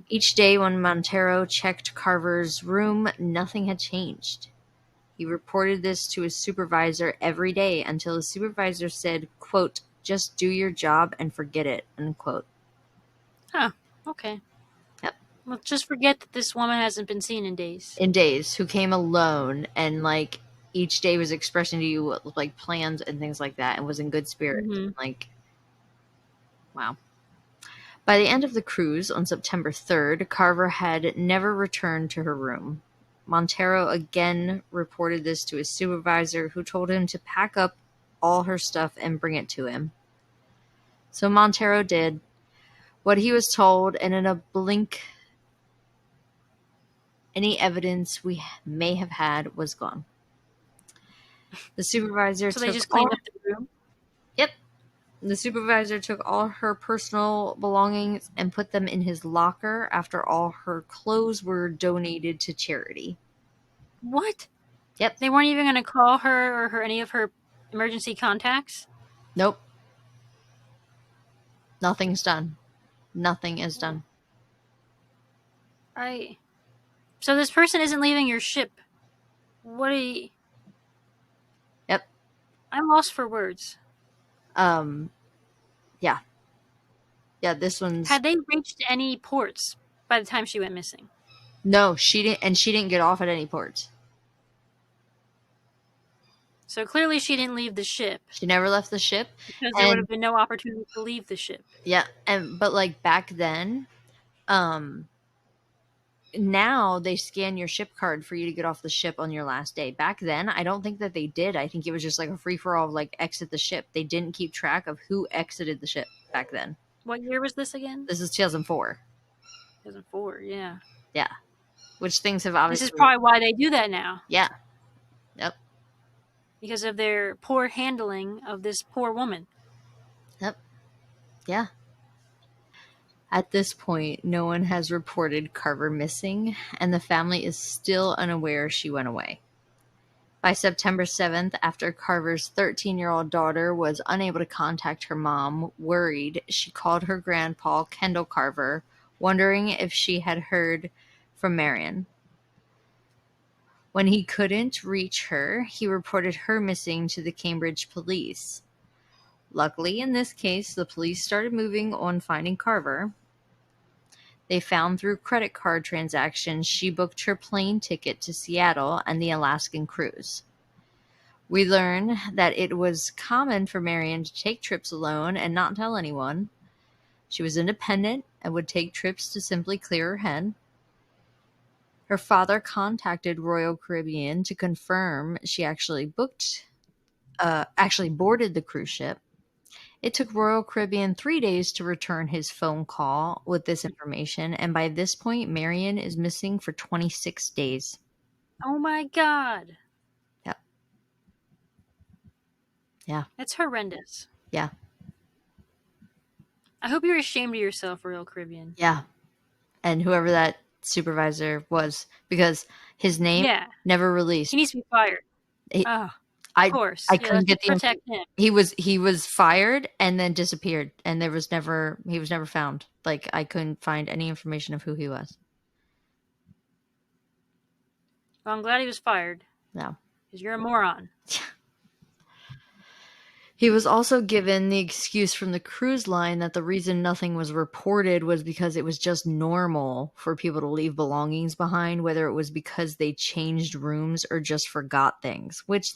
Each day when Montero checked Carver's room, nothing had changed. He reported this to his supervisor every day until his supervisor said, quote, "Just do your job and forget it," unquote. Huh. Okay. Yep. Well, just forget that this woman hasn't been seen in days. In days, who came alone and each day was expressing to you plans and things like that and was in good spirits. Mm-hmm. Wow. By the end of the cruise on September 3rd, Carver had never returned to her room. Montero again reported this to his supervisor, who told him to pack up all her stuff and bring it to him. So Montero did what he was told, and in a blink, any evidence we may have had was gone. The supervisor So took they just cleaned up the room? Yep. The supervisor took all her personal belongings and put them in his locker after all her clothes were donated to charity. What? Yep. They weren't even going to call her or any of her emergency contacts? Nope. Nothing's done. Nothing is done. So this person isn't leaving your ship. What are you... Yep. I'm lost for words. Yeah. Yeah, this one's... Had they reached any ports by the time she went missing? No, she didn't, and she didn't get off at any ports. So clearly she didn't leave the ship. She never left the ship. Because there would have been no opportunity to leave the ship. Yeah, but back then, now they scan your ship card for you to get off the ship on your last day. Back then, I don't think that they did. I think it was just a free-for-all of exit the ship. They didn't keep track of who exited the ship back then. What year was this again? This is 2004. 2004, yeah. Yeah. Which things have obviously... This is probably why they do that now. Yeah. Yep. Because of their poor handling of this poor woman. Yep. Yeah. At this point, no one has reported Carver missing, and the family is still unaware she went away. By September 7th, after Carver's 13-year-old daughter was unable to contact her mom, worried, she called her grandpa, Kendall Carver, wondering if she had heard from Marion. When he couldn't reach her, he reported her missing to the Cambridge police. Luckily, in this case, the police started moving on finding Carver. They found through credit card transactions she booked her plane ticket to Seattle and the Alaskan cruise. We learn that it was common for Marion to take trips alone and not tell anyone. She was independent and would take trips to simply clear her head. Her father contacted Royal Caribbean to confirm she actually boarded the cruise ship. It took Royal Caribbean 3 days to return his phone call with this information, and by this point, Marion is missing for 26 days. Oh my God. Yep. Yeah. That's horrendous. Yeah. I hope you're ashamed of yourself, Royal Caribbean. Yeah. And whoever that supervisor was, because his name never released. He needs to be fired. Of course. I couldn't get the protect him. He was fired and then disappeared, and he was never found. I couldn't find any information of who he was. Well, I'm glad he was fired. No. Because you're a moron. He was also given the excuse from the cruise line that the reason nothing was reported was because it was just normal for people to leave belongings behind, whether it was because they changed rooms or just forgot things. Which,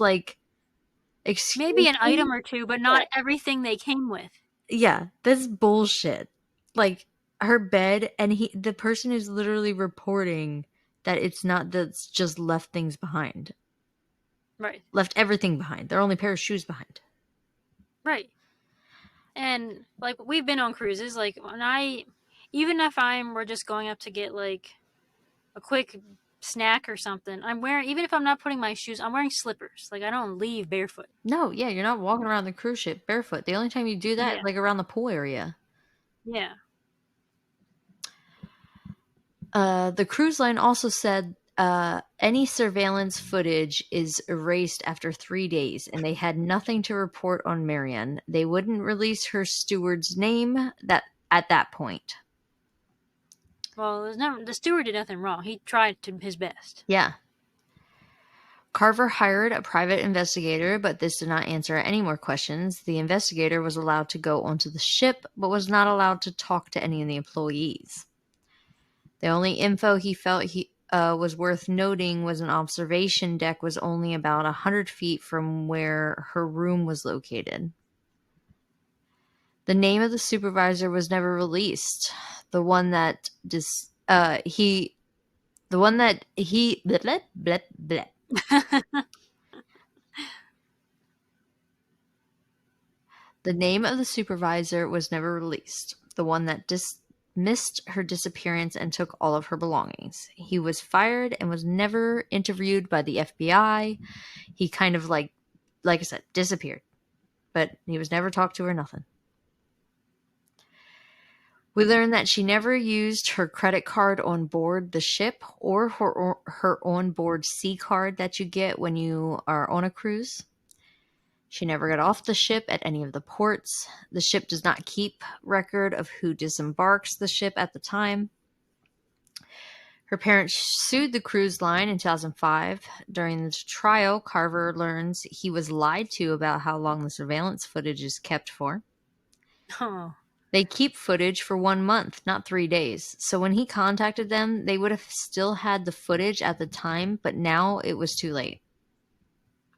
maybe an item or two, but not everything they came with. Yeah, that's bullshit. Her bed, and the person is literally reporting that it's not that's just left things behind. Right. Left everything behind. Their only pair of shoes behind. Right. And we've been on cruises, even if we're just going up to get a quick snack or something, I'm wearing, even if I'm not putting my shoes, I'm wearing slippers. Like, I don't leave barefoot. No, yeah, you're not walking around the cruise ship barefoot. The only time you do that Yeah. is like around the pool area. Yeah. The cruise line also said any surveillance footage is erased after 3 days, and they had nothing to report on Marion. They wouldn't release her steward's name at that point. Well, the steward did nothing wrong. He tried his best. Yeah. Carver hired a private investigator, but this did not answer any more questions. The investigator was allowed to go onto the ship, but was not allowed to talk to any of the employees. The only info he felt was worth noting was an observation deck was only about 100 feet from where her room was located. The name of the supervisor was never released. The one that he bleh, bleh, bleh. The name of the supervisor was never released. The one that dismissed her disappearance and took all of her belongings. He was fired and was never interviewed by the FBI. He kind of like I said, disappeared. But he was never talked to or nothing. We learned that she never used her credit card on board the ship or her onboard C card that you get when you are on a cruise. She never got off the ship at any of the ports. The ship does not keep record of who disembarks the ship at the time. Her parents sued the cruise line in 2005. During the trial, Carver learns he was lied to about how long the surveillance footage is kept for. Oh. They keep footage for 1 month, not 3 days. So when he contacted them, they would have still had the footage at the time, but now it was too late.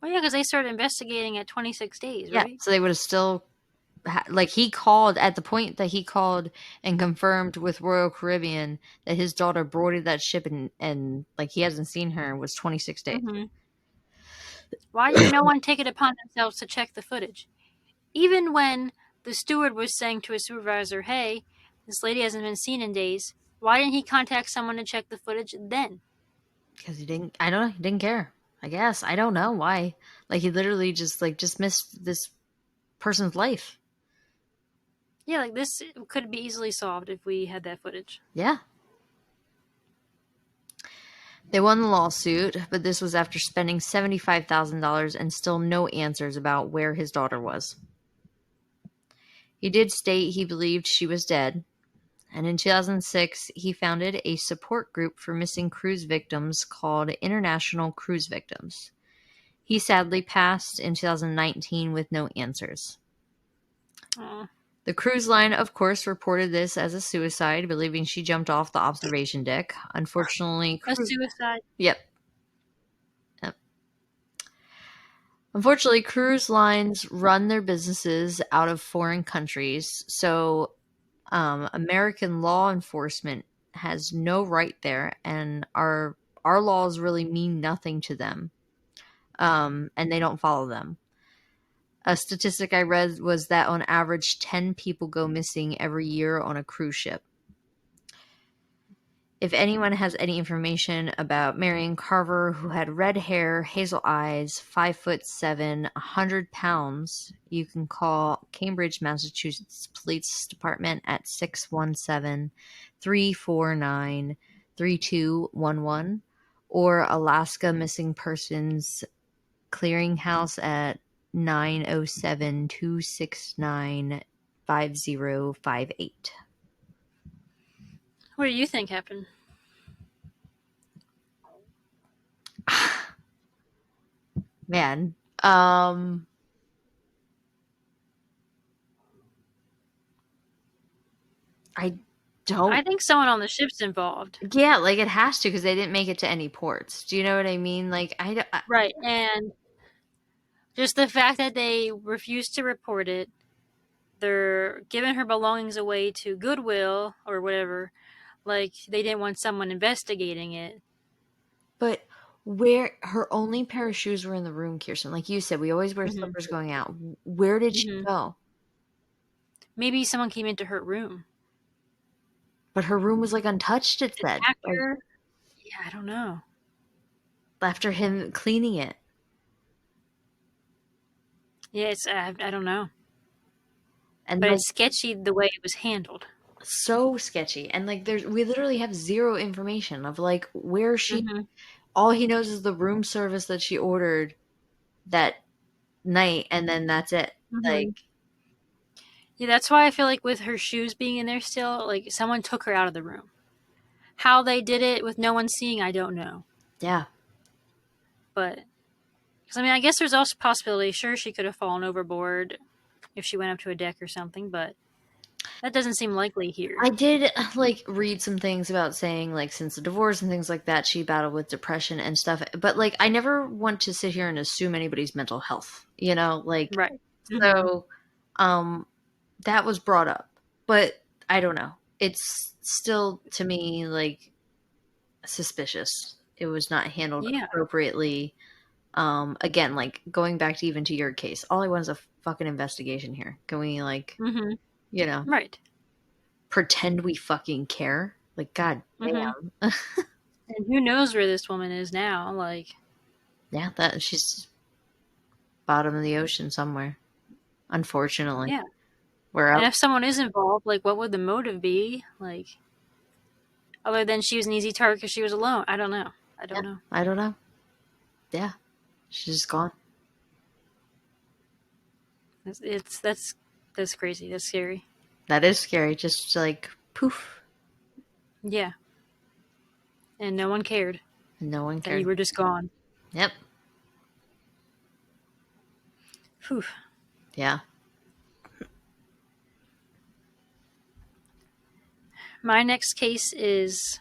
Well, yeah, because they started investigating at 26 days, right? Yeah, so they would have still... he called at the point that he called and confirmed with Royal Caribbean that his daughter boarded that ship and like he hasn't seen her was 26 days. Mm-hmm. Why did no one take it upon themselves to check the footage? Even when the steward was saying to his supervisor, hey, this lady hasn't been seen in days, why didn't he contact someone to check the footage then? Because he didn't care. I guess. I don't know why. Like he literally just missed this person's life. Yeah, like this could be easily solved if we had that footage. Yeah. They won the lawsuit, but this was after spending $75,000 and still no answers about where his daughter was. He did state he believed she was dead, and in 2006, he founded a support group for missing cruise victims called International Cruise Victims. He sadly passed in 2019 with no answers. Aww. The cruise line, of course, reported this as a suicide, believing she jumped off the observation deck. Unfortunately... A suicide? Yep. Unfortunately, cruise lines run their businesses out of foreign countries, so American law enforcement has no right there, and our laws really mean nothing to them, and they don't follow them. A statistic I read was that on average 10 people go missing every year on a cruise ship. If anyone has any information about Merrian Carver, who had red hair, hazel eyes, 5'7", 100 pounds, you can call Cambridge, Massachusetts Police Department at 617-349-3211 or Alaska Missing Persons Clearinghouse at 907-269-5058. What do you think happened? Man, I think someone on the ship's involved. Yeah, like it has to because they didn't make it to any ports. Do you know what I mean? Like Right, and just the fact that they refused to report it, they're giving her belongings away to Goodwill or whatever. Like, they didn't want someone investigating it. But where her only pair of shoes were in the room, Kirsten. Like you said, we always wear slippers going out. Where did she go? Maybe someone came into her room. But her room was like untouched, it said. Yeah, I don't know. after him cleaning it. Yeah, it's I don't know, And but like, it's sketchy the way it was handled. so sketchy. And like, we literally have zero information of like where she. Mm-hmm. All he knows is the room service that she ordered that night, and then that's it. Mm-hmm. Like, Yeah, that's why I feel like with her shoes being in there still, like someone took her out of the room. How they did it with no one seeing, I don't know. yeah, But because I mean, I guess there's also a possibility. Sure, she could have fallen overboard if she went up to a deck or something, but that doesn't seem likely here. I did like read some things about saying like since the divorce and things like that, she battled with depression and stuff. But like, I never want to sit here and assume anybody's mental health. Like, Right. Mm-hmm. so, that was brought up, but I don't know. It's still to me like suspicious. It was not handled Yeah. appropriately. Again, like going back to even to your case, all I want is a fucking investigation here. Can we like, Mm-hmm. Right. pretend we fucking care? Like, god Mm-hmm. damn. And who knows where this woman is now? Like, Yeah, that she's bottom of the ocean somewhere. Unfortunately. yeah. Where And else? if someone is involved, like, what would the motive be? Like, other than she was an easy target because she was alone. I don't know. I don't know. I don't know. Yeah. She's just gone. That's crazy. That's scary. That is scary. Just like poof. Yeah. And no one cared No one that cared. you were just gone. Yep. Whew. Yeah. My next case is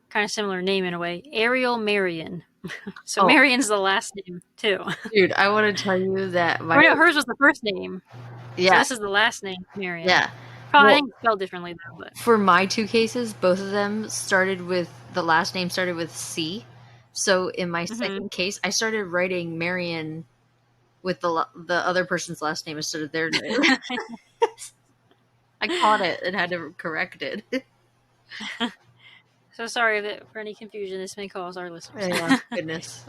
kind of similar name in a way. Ariel Marion. So Marion's the last name too. Dude, I want to tell you that Or no, hers was the first name. Yeah. So this is the last name, Marion. Yeah. Probably I think spelled differently though. But for my two cases, both of them started with the last name started with C. So in my second case, I started writing Merrian with the other person's last name instead of their name. I caught it and had to correct it. So sorry for any confusion this may cause our listeners. Yeah, goodness.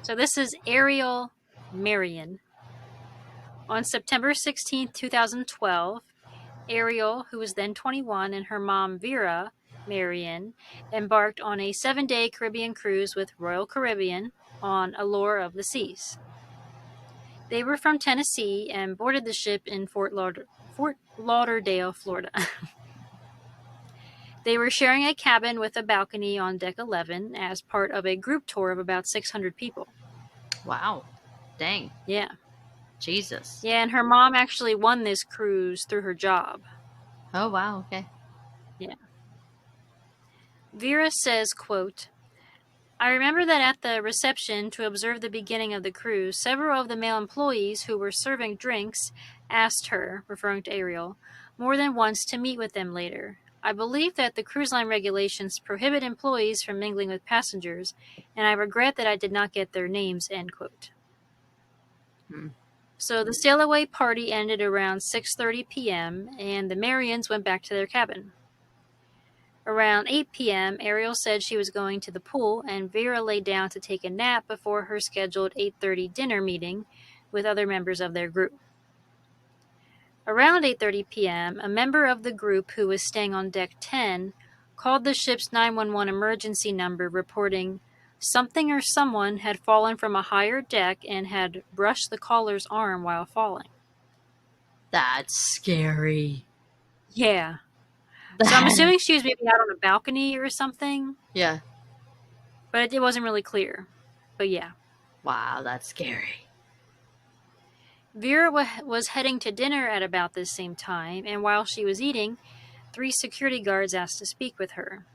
So this is Ariel Marion. On September 16th, 2012, Ariel, who was then 21, and her mom, Vera Marion, embarked on a 7-day Caribbean cruise with Royal Caribbean on Allure of the Seas. They were from Tennessee and boarded the ship in Fort Lauderdale, Florida. They were sharing a cabin with a balcony on Deck 11 as part of a group tour of about 600 people. Wow. Dang. Yeah. Jesus. Yeah, and her mom actually won this cruise through her job. Oh, wow. Okay. Yeah. Vera says, quote, I remember that at the reception to observe the beginning of the cruise, several of the male employees who were serving drinks asked her, referring to Ariel, more than once to meet with them later. I believe that the cruise line regulations prohibit employees from mingling with passengers, and I regret that I did not get their names, end quote. So the sail-away party ended around 6:30 p.m., and the Marions went back to their cabin. Around 8 p.m., Ariel said she was going to the pool, and Vera lay down to take a nap before her scheduled 8:30 dinner meeting with other members of their group. Around 8:30 p.m., a member of the group who was staying on Deck 10 called the ship's 911 emergency number reporting something or someone had fallen from a higher deck and had brushed the caller's arm while falling. That's scary. Yeah. So I'm assuming she was maybe out on a balcony or something. Yeah. But it wasn't really clear. But yeah. Wow, that's scary. Vera was heading to dinner at about this same time, and while she was eating, 3 security guards asked to speak with her.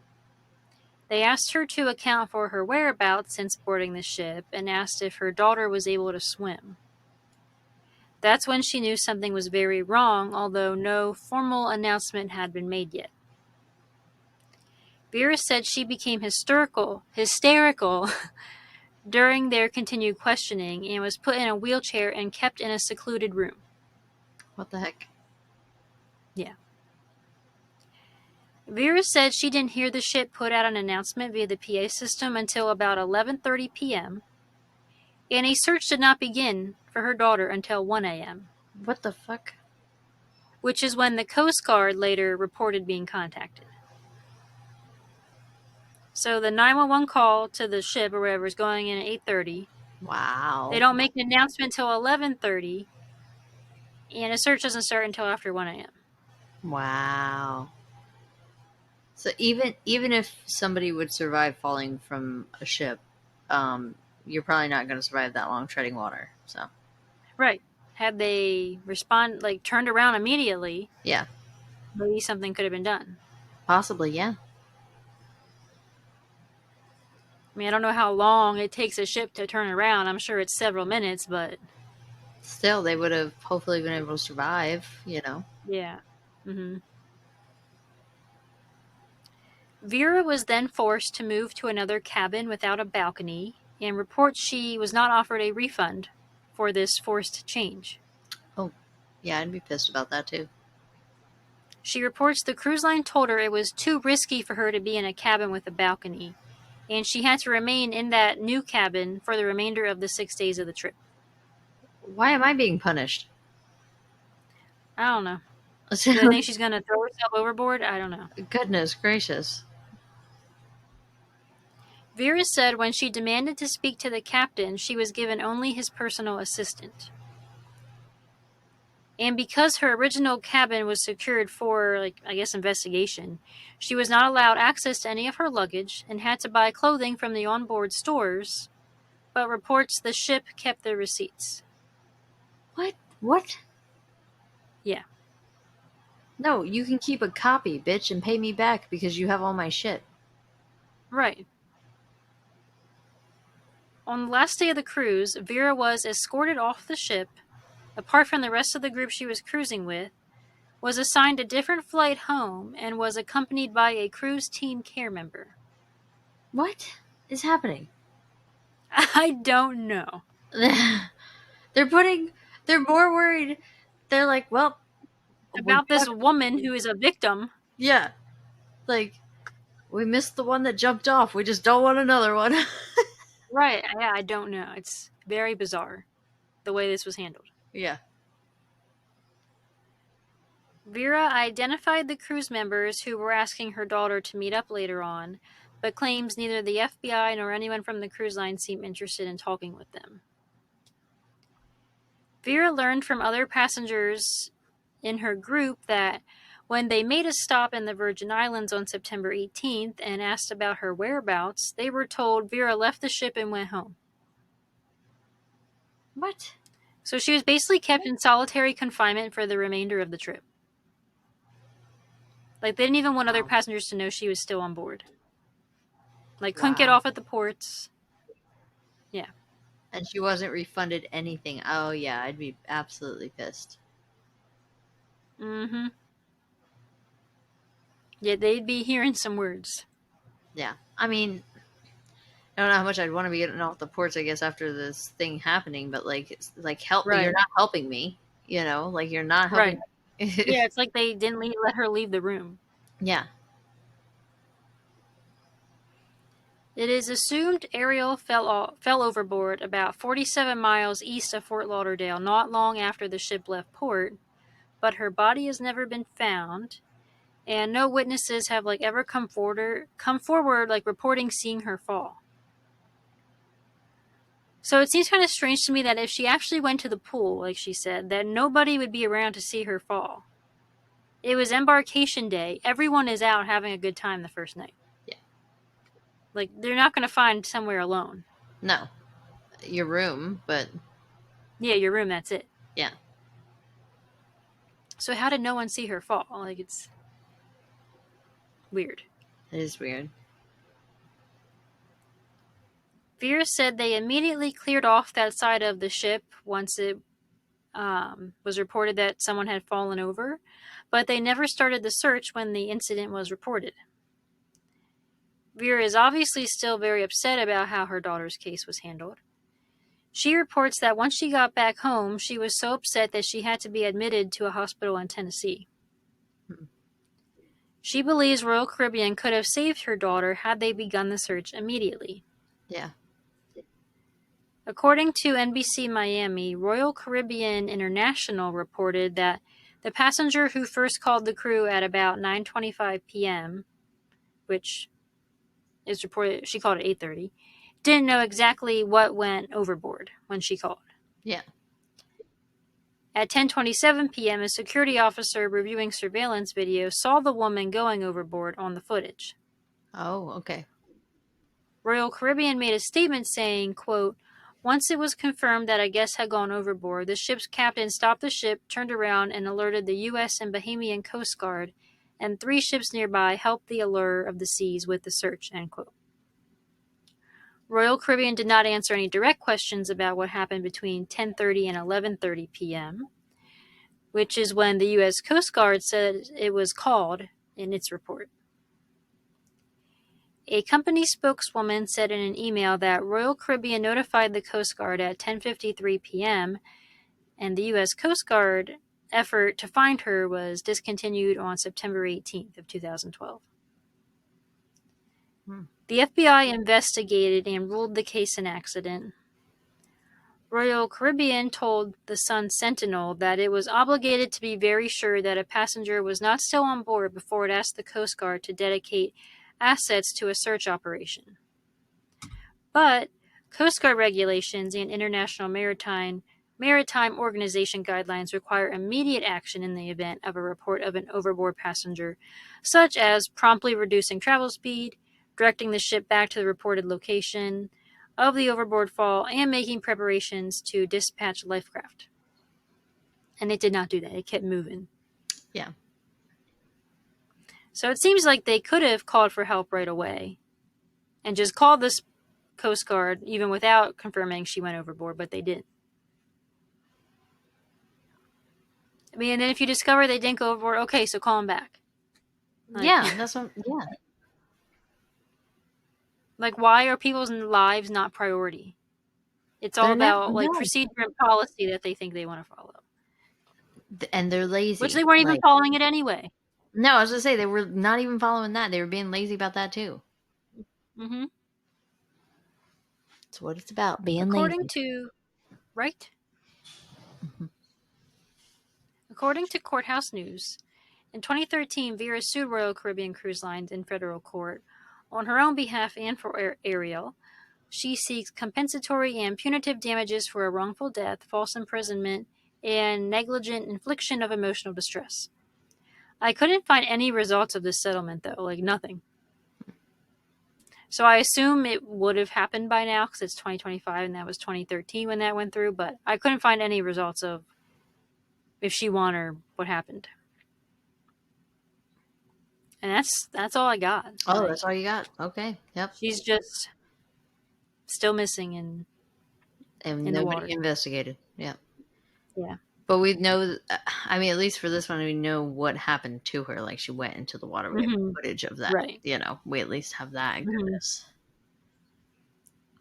They asked her to account for her whereabouts since boarding the ship and asked if her daughter was able to swim. That's when she knew something was very wrong, although no formal announcement had been made yet. Vera said she became hysterical during their continued questioning and was put in a wheelchair and kept in a secluded room. What the heck? Yeah. Vera said she didn't hear the ship put out an announcement via the PA system until about 11:30 p.m., and a search did not begin for her daughter until 1 a.m. What the fuck? Which is when the Coast Guard later reported being contacted. So the 911 call to the ship or whatever is going in at 8:30. Wow. They don't make an announcement until 11:30, and a search doesn't start until after 1 a.m. Wow. So even if somebody would survive falling from a ship, you're probably not going to survive that long treading water. So Right. Had they turned around immediately, yeah, maybe something could have been done. possibly, yeah. I mean, I don't know how long it takes a ship to turn around. I'm sure it's several minutes, but Still, they would have hopefully been able to survive, yeah. Vera was then forced to move to another cabin without a balcony, and reports she was not offered a refund for this forced change. Oh, yeah, I'd be pissed about that too. She reports the cruise line told her it was too risky for her to be in a cabin with a balcony, and she had to remain in that new cabin for the remainder of the 6 days of the trip. Why am I being punished? I don't know. Do they think she's going to throw herself overboard? I don't know. Goodness gracious. Vera said when she demanded to speak to the captain, she was given only his personal assistant. And because her original cabin was secured for, investigation, she was not allowed access to any of her luggage and had to buy clothing from the onboard stores, but reports the ship kept their receipts. What? Yeah. No, you can keep a copy, bitch, and pay me back because you have all my shit. Right. On the last day of the cruise, Vera was escorted off the ship, apart from the rest of the group she was cruising with, was assigned a different flight home, and was accompanied by a cruise team care member. What is happening? I don't know. They're more worried. They're like, well, about this woman who is a victim. Yeah. Like, we missed the one that jumped off. We just don't want another one. Right. Yeah, I don't know. It's very bizarre, the way this was handled. Yeah. Vera identified the cruise members who were asking her daughter to meet up later on, but claims neither the FBI nor anyone from the cruise line seemed interested in talking with them. Vera learned from other passengers in her group that when they made a stop in the Virgin Islands on September 18th and asked about her whereabouts, they were told Vera left the ship and went home. What? So she was basically kept in solitary confinement for the remainder of the trip. They didn't even want other passengers to know she was still on board. Couldn't get off at the ports. Yeah. And she wasn't refunded anything. Oh, yeah, I'd be absolutely pissed. Mm-hmm. Yeah, they'd be hearing some words. Yeah. I mean, I don't know how much I'd want to be getting off the ports, I guess, after this thing happening, but, help me. You're not helping me. You're not helping me. Yeah, it's like they didn't let her leave the room. Yeah. It is assumed Ariel fell overboard about 47 miles east of Fort Lauderdale not long after the ship left port, but her body has never been found, and no witnesses have ever come forward reporting seeing her fall. So it seems kind of strange to me that if she actually went to the pool, like she said, that nobody would be around to see her fall. It was embarkation day. Everyone is out having a good time the first night. Yeah. They're not going to find somewhere alone. No. Your room, but... Yeah, your room, that's it. Yeah. So how did no one see her fall? It's weird. It is weird. Vera said they immediately cleared off that side of the ship once it was reported that someone had fallen over, but they never started the search when the incident was reported. Vera is obviously still very upset about how her daughter's case was handled. She reports that once she got back home, she was so upset that she had to be admitted to a hospital in Tennessee. She believes Royal Caribbean could have saved her daughter had they begun the search immediately. Yeah. According to NBC Miami, Royal Caribbean International reported that the passenger who first called the crew at about 9:25 p.m., which is reported she called at 8:30, didn't know exactly what went overboard when she called. Yeah. At 10:27 p.m., a security officer reviewing surveillance video saw the woman going overboard on the footage. Oh, okay. Royal Caribbean made a statement saying, quote, "Once it was confirmed that a guest had gone overboard, the ship's captain stopped the ship, turned around, and alerted the U.S. and Bahamian Coast Guard, and 3 ships nearby helped the allure of the seas with the search," end quote. Royal Caribbean did not answer any direct questions about what happened between 10:30 and 11:30 p.m., which is when the U.S. Coast Guard said it was called in its report. A company spokeswoman said in an email that Royal Caribbean notified the Coast Guard at 10:53 p.m., and the U.S. Coast Guard effort to find her was discontinued on September 18th of 2012. The FBI investigated and ruled the case an accident. Royal Caribbean told the Sun Sentinel that it was obligated to be very sure that a passenger was not still on board before it asked the Coast Guard to dedicate assets to a search operation. But Coast Guard regulations and International Maritime Organization guidelines require immediate action in the event of a report of an overboard passenger, such as promptly reducing travel speed, directing the ship back to the reported location of the overboard fall, and making preparations to dispatch life craft. And it did not do that. It kept moving. Yeah. So it seems like they could have called for help right away and just called this Coast Guard even without confirming she went overboard, but they didn't. I mean, and then if you discover they didn't go overboard, okay, so call them back. Yeah, that's what. Yeah. Like, why are people's lives not priority? It's all about procedure and policy that they think they want to follow. And they're lazy. Which they weren't even following it anyway. No, I was going to say, they were not even following that. They were being lazy about that, too. Mm-hmm. That's what it's about, being lazy. According to Courthouse News, in 2013, Vera sued Royal Caribbean Cruise Lines in federal court on her own behalf and for Ariel. She seeks compensatory and punitive damages for a wrongful death, false imprisonment, and negligent infliction of emotional distress. I couldn't find any results of this settlement, though, like nothing. So I assume it would have happened by now because it's 2025 and that was 2013 when that went through, but I couldn't find any results of if she won or what happened. And that's all I got. Oh, that's all you got? Okay, yep. She's just still missing and nobody investigated. Yeah. Yeah. But we know, I mean, at least for this one, we know what happened to her. Like, she went into the water. We have footage of that. Right. You know, we at least have that. Goodness.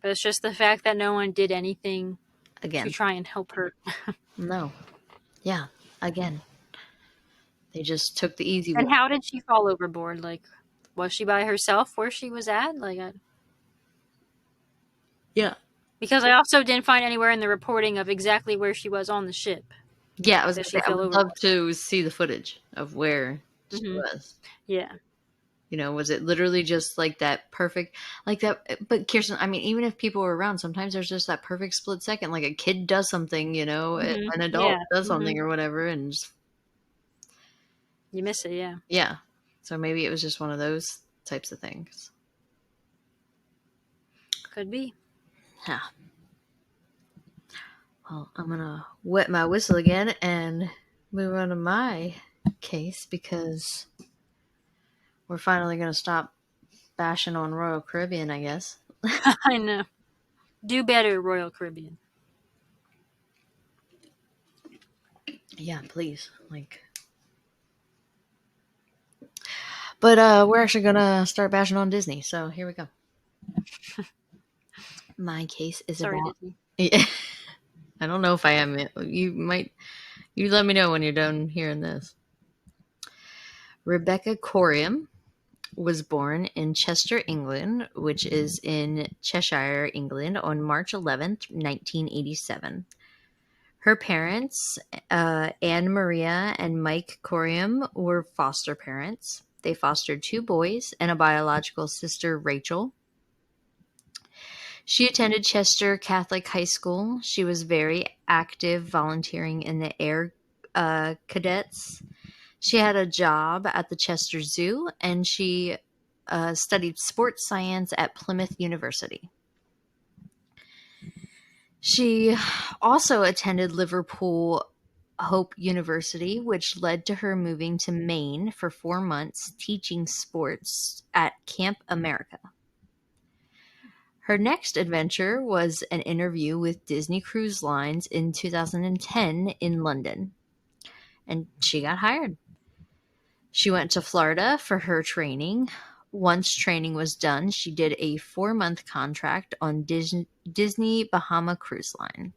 But it's just the fact that no one did anything again to try and help her. No. Yeah. Again. They just took the easy way. And how did she fall overboard? Like, was she by herself where she was at? Like, yeah. Because I also didn't find anywhere in the reporting of exactly where she was on the ship. Yeah, I would love to see the footage of where she was. Yeah. You know, was it literally just like that perfect, like that? But Kirsten, I mean, even if people were around, sometimes there's just that perfect split second, like a kid does something, you know, an adult does something or whatever, and just, you miss it, yeah. Yeah. So maybe it was just one of those types of things. Could be. Yeah. Well, I'm going to wet my whistle again and move on to my case because we're finally going to stop bashing on Royal Caribbean, I guess. I know. Do better, Royal Caribbean. Yeah, please. But we're actually going to start bashing on Disney, so here we go. My case is about... Disney. Yeah. I don't know if I am. You let me know when you're done hearing this. Rebecca Coriam was born in Chester, England, which is in Cheshire, England, on March 11th, 1987. Her parents, Anne Maria and Mike Coriam, were foster parents. They fostered 2 boys and a biological sister, Rachel. She attended Chester Catholic High School. She was very active, volunteering in the Air Cadets. She had a job at the Chester Zoo, and she studied sports science at Plymouth University. She also attended Liverpool Hope University, which led to her moving to Maine for 4 months, teaching sports at Camp America. Her next adventure was an interview with Disney Cruise Lines in 2010 in London, and she got hired. She went to Florida for her training. Once training was done, she did a 4-month contract on Disney Bahama Cruise Line.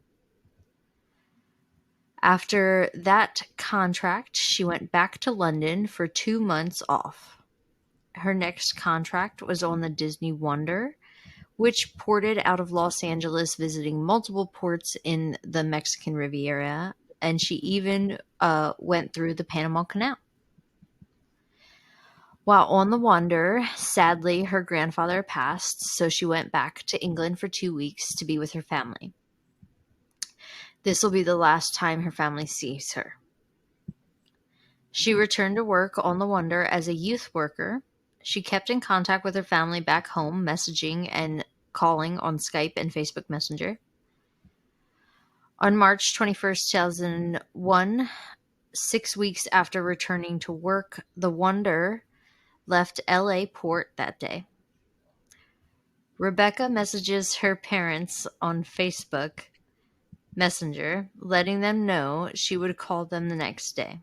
After that contract, she went back to London for 2 months off. Her next contract was on the Disney Wonder, which ported out of Los Angeles, visiting multiple ports in the Mexican Riviera, and she even went through the Panama Canal. While on the Wonder, sadly, her grandfather passed, so she went back to England for 2 weeks to be with her family. This will be the last time her family sees her. She returned to work on the Wonder as a youth worker. She kept in contact with her family back home, messaging and calling on Skype and Facebook Messenger. On March 21st, 2001, 6 weeks after returning to work, the Wonder left LA port that day. Rebecca messages her parents on Facebook Messenger, letting them know she would call them the next day.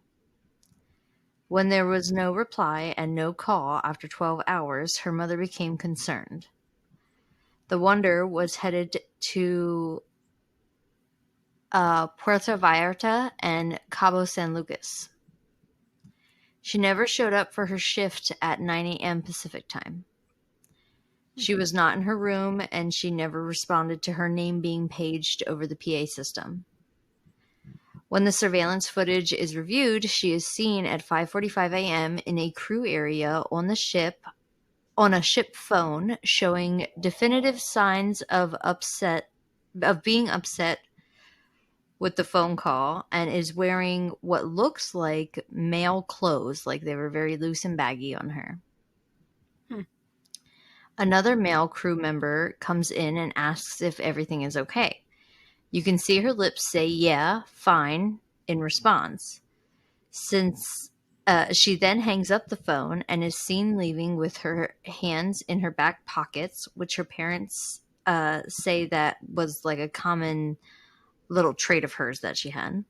When there was no reply and no call after 12 hours, her mother became concerned. The Wonder was headed to Puerto Vallarta and Cabo San Lucas. She never showed up for her shift at 9 a.m. Pacific time. She was not in her room, and she never responded to her name being paged over the PA system. When the surveillance footage is reviewed, she is seen at 5:45 a.m. in a crew area on a ship phone, showing definitive signs of being upset with the phone call, and is wearing what looks like male clothes, like they were very loose and baggy on her. Another male crew member comes in and asks if everything is okay. You can see her lips say, "Yeah, fine," in response. Since she then hangs up the phone and is seen leaving with her hands in her back pockets, which her parents say that was like a common little trait of hers that she had.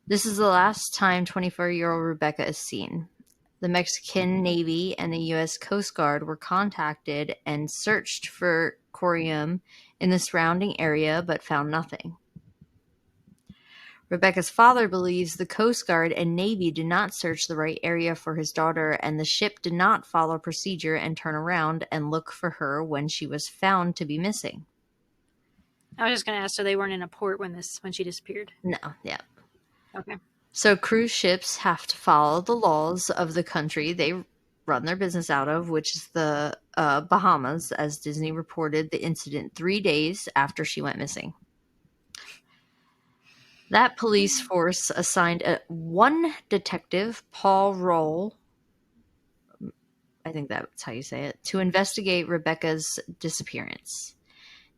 This is the last time 24-year-old Rebecca is seen. The Mexican Navy and the U.S. Coast Guard were contacted and searched for Coriam in the surrounding area, but found nothing. Rebecca's father believes the Coast Guard and Navy did not search the right area for his daughter, and the ship did not follow procedure and turn around and look for her when she was found to be missing. I was just going to ask, so they weren't in a port when she disappeared? No, yeah. Okay. So cruise ships have to follow the laws of the country they run their business out of, which is the Bahamas, as Disney reported the incident 3 days after she went missing. That police force assigned one detective, Paul Roll, I think that's how you say it, to investigate Rebecca's disappearance.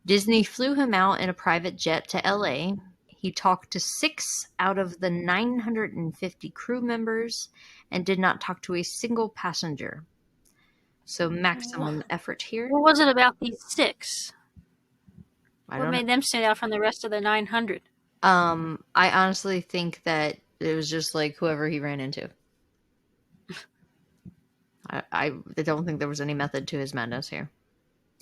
Disney flew him out in a private jet to LA. He talked to 6 out of the 950 crew members and did not talk to a single passenger. So maximum effort here. What was it about these 6? What made them stand out from the rest of the 900? I honestly think that it was just like whoever he ran into. I don't think there was any method to his madness here.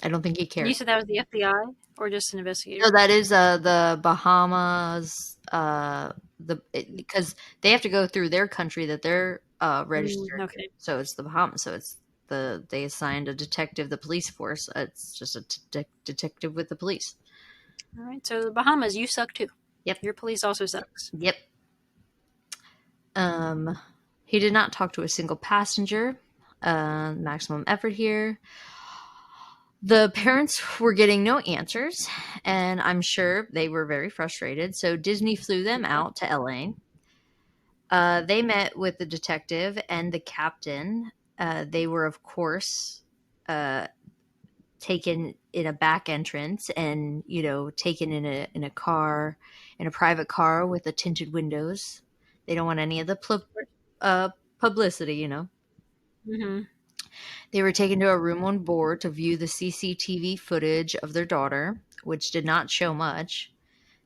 I don't think he cared. You said that was the FBI or just an investigator? No, that is the Bahamas. Because they have to go through their country that they're registered. Okay. So it's the Bahamas. So they assigned a detective, the police force. It's just a detective with the police. All right. So the Bahamas, you suck too. Yep. Your police also sucks. Yep. He did not talk to a single passenger. Maximum effort here. The parents were getting no answers, and I'm sure they were very frustrated. So Disney flew them out to LA. They met with the detective and the captain. They were, of course, taken in a back entrance and, taken in a car, in a private car with the tinted windows. They don't want any of the publicity, Mm-hmm. They were taken to a room on board to view the CCTV footage of their daughter, which did not show much.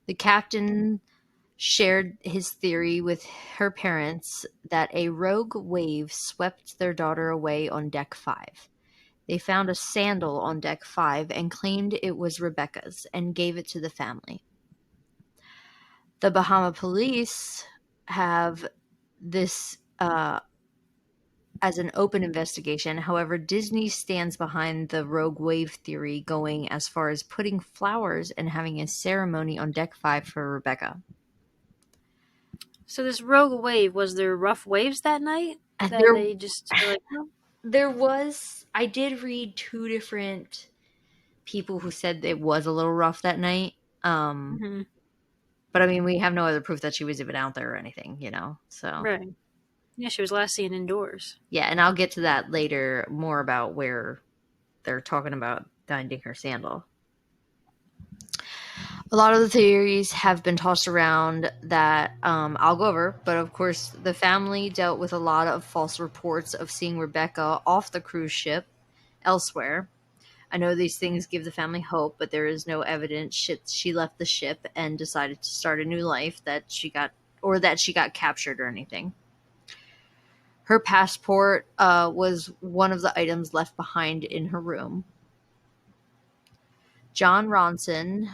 The captain shared his theory with her parents that a rogue wave swept their daughter away on deck 5. They found a sandal on deck 5 and claimed it was Rebecca's and gave it to the family. The Bahama police have this as an open investigation. However, Disney stands behind the rogue wave theory, going as far as putting flowers and having a ceremony on deck 5 for Rebecca. So this rogue wave, was there rough waves that night? That they just were like, oh. There was. I did read 2 different people who said it was a little rough that night. Mm-hmm. But I mean, we have no other proof that she was even out there or anything, So Right. Yeah, she was last seen indoors. yeah, and I'll get to that later, more about where they're talking about finding her sandal. A lot of the theories have been tossed around that I'll go over, but of course the family dealt with a lot of false reports of seeing Rebecca off the cruise ship elsewhere. I know these things give the family hope, but there is no evidence she left the ship and decided to start a new life, that she got captured or anything. Her passport was one of the items left behind in her room. John Ronson,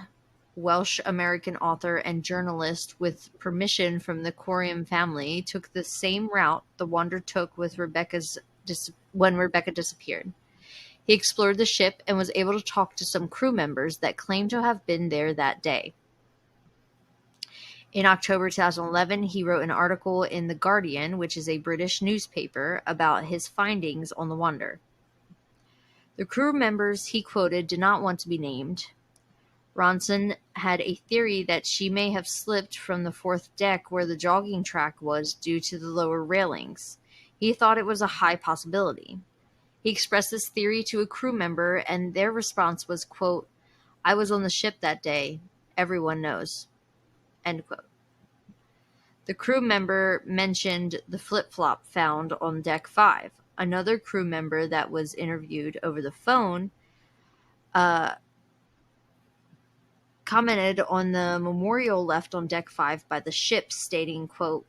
Welsh-American author and journalist with permission from the Coriam family, took the same route the Wonder took with when Rebecca disappeared. He explored the ship and was able to talk to some crew members that claimed to have been there that day. In October 2011, he wrote an article in The Guardian, which is a British newspaper, about his findings on the Wonder. The crew members he quoted did not want to be named. Ronson had a theory that she may have slipped from the 4th deck where the jogging track was due to the lower railings. He thought it was a high possibility. He expressed this theory to a crew member, and their response was, quote, "I was on the ship that day. Everyone knows." End quote. The crew member mentioned the flip-flop found on deck 5. Another crew member that was interviewed over the phone commented on the memorial left on deck 5 by the ship, stating, quote,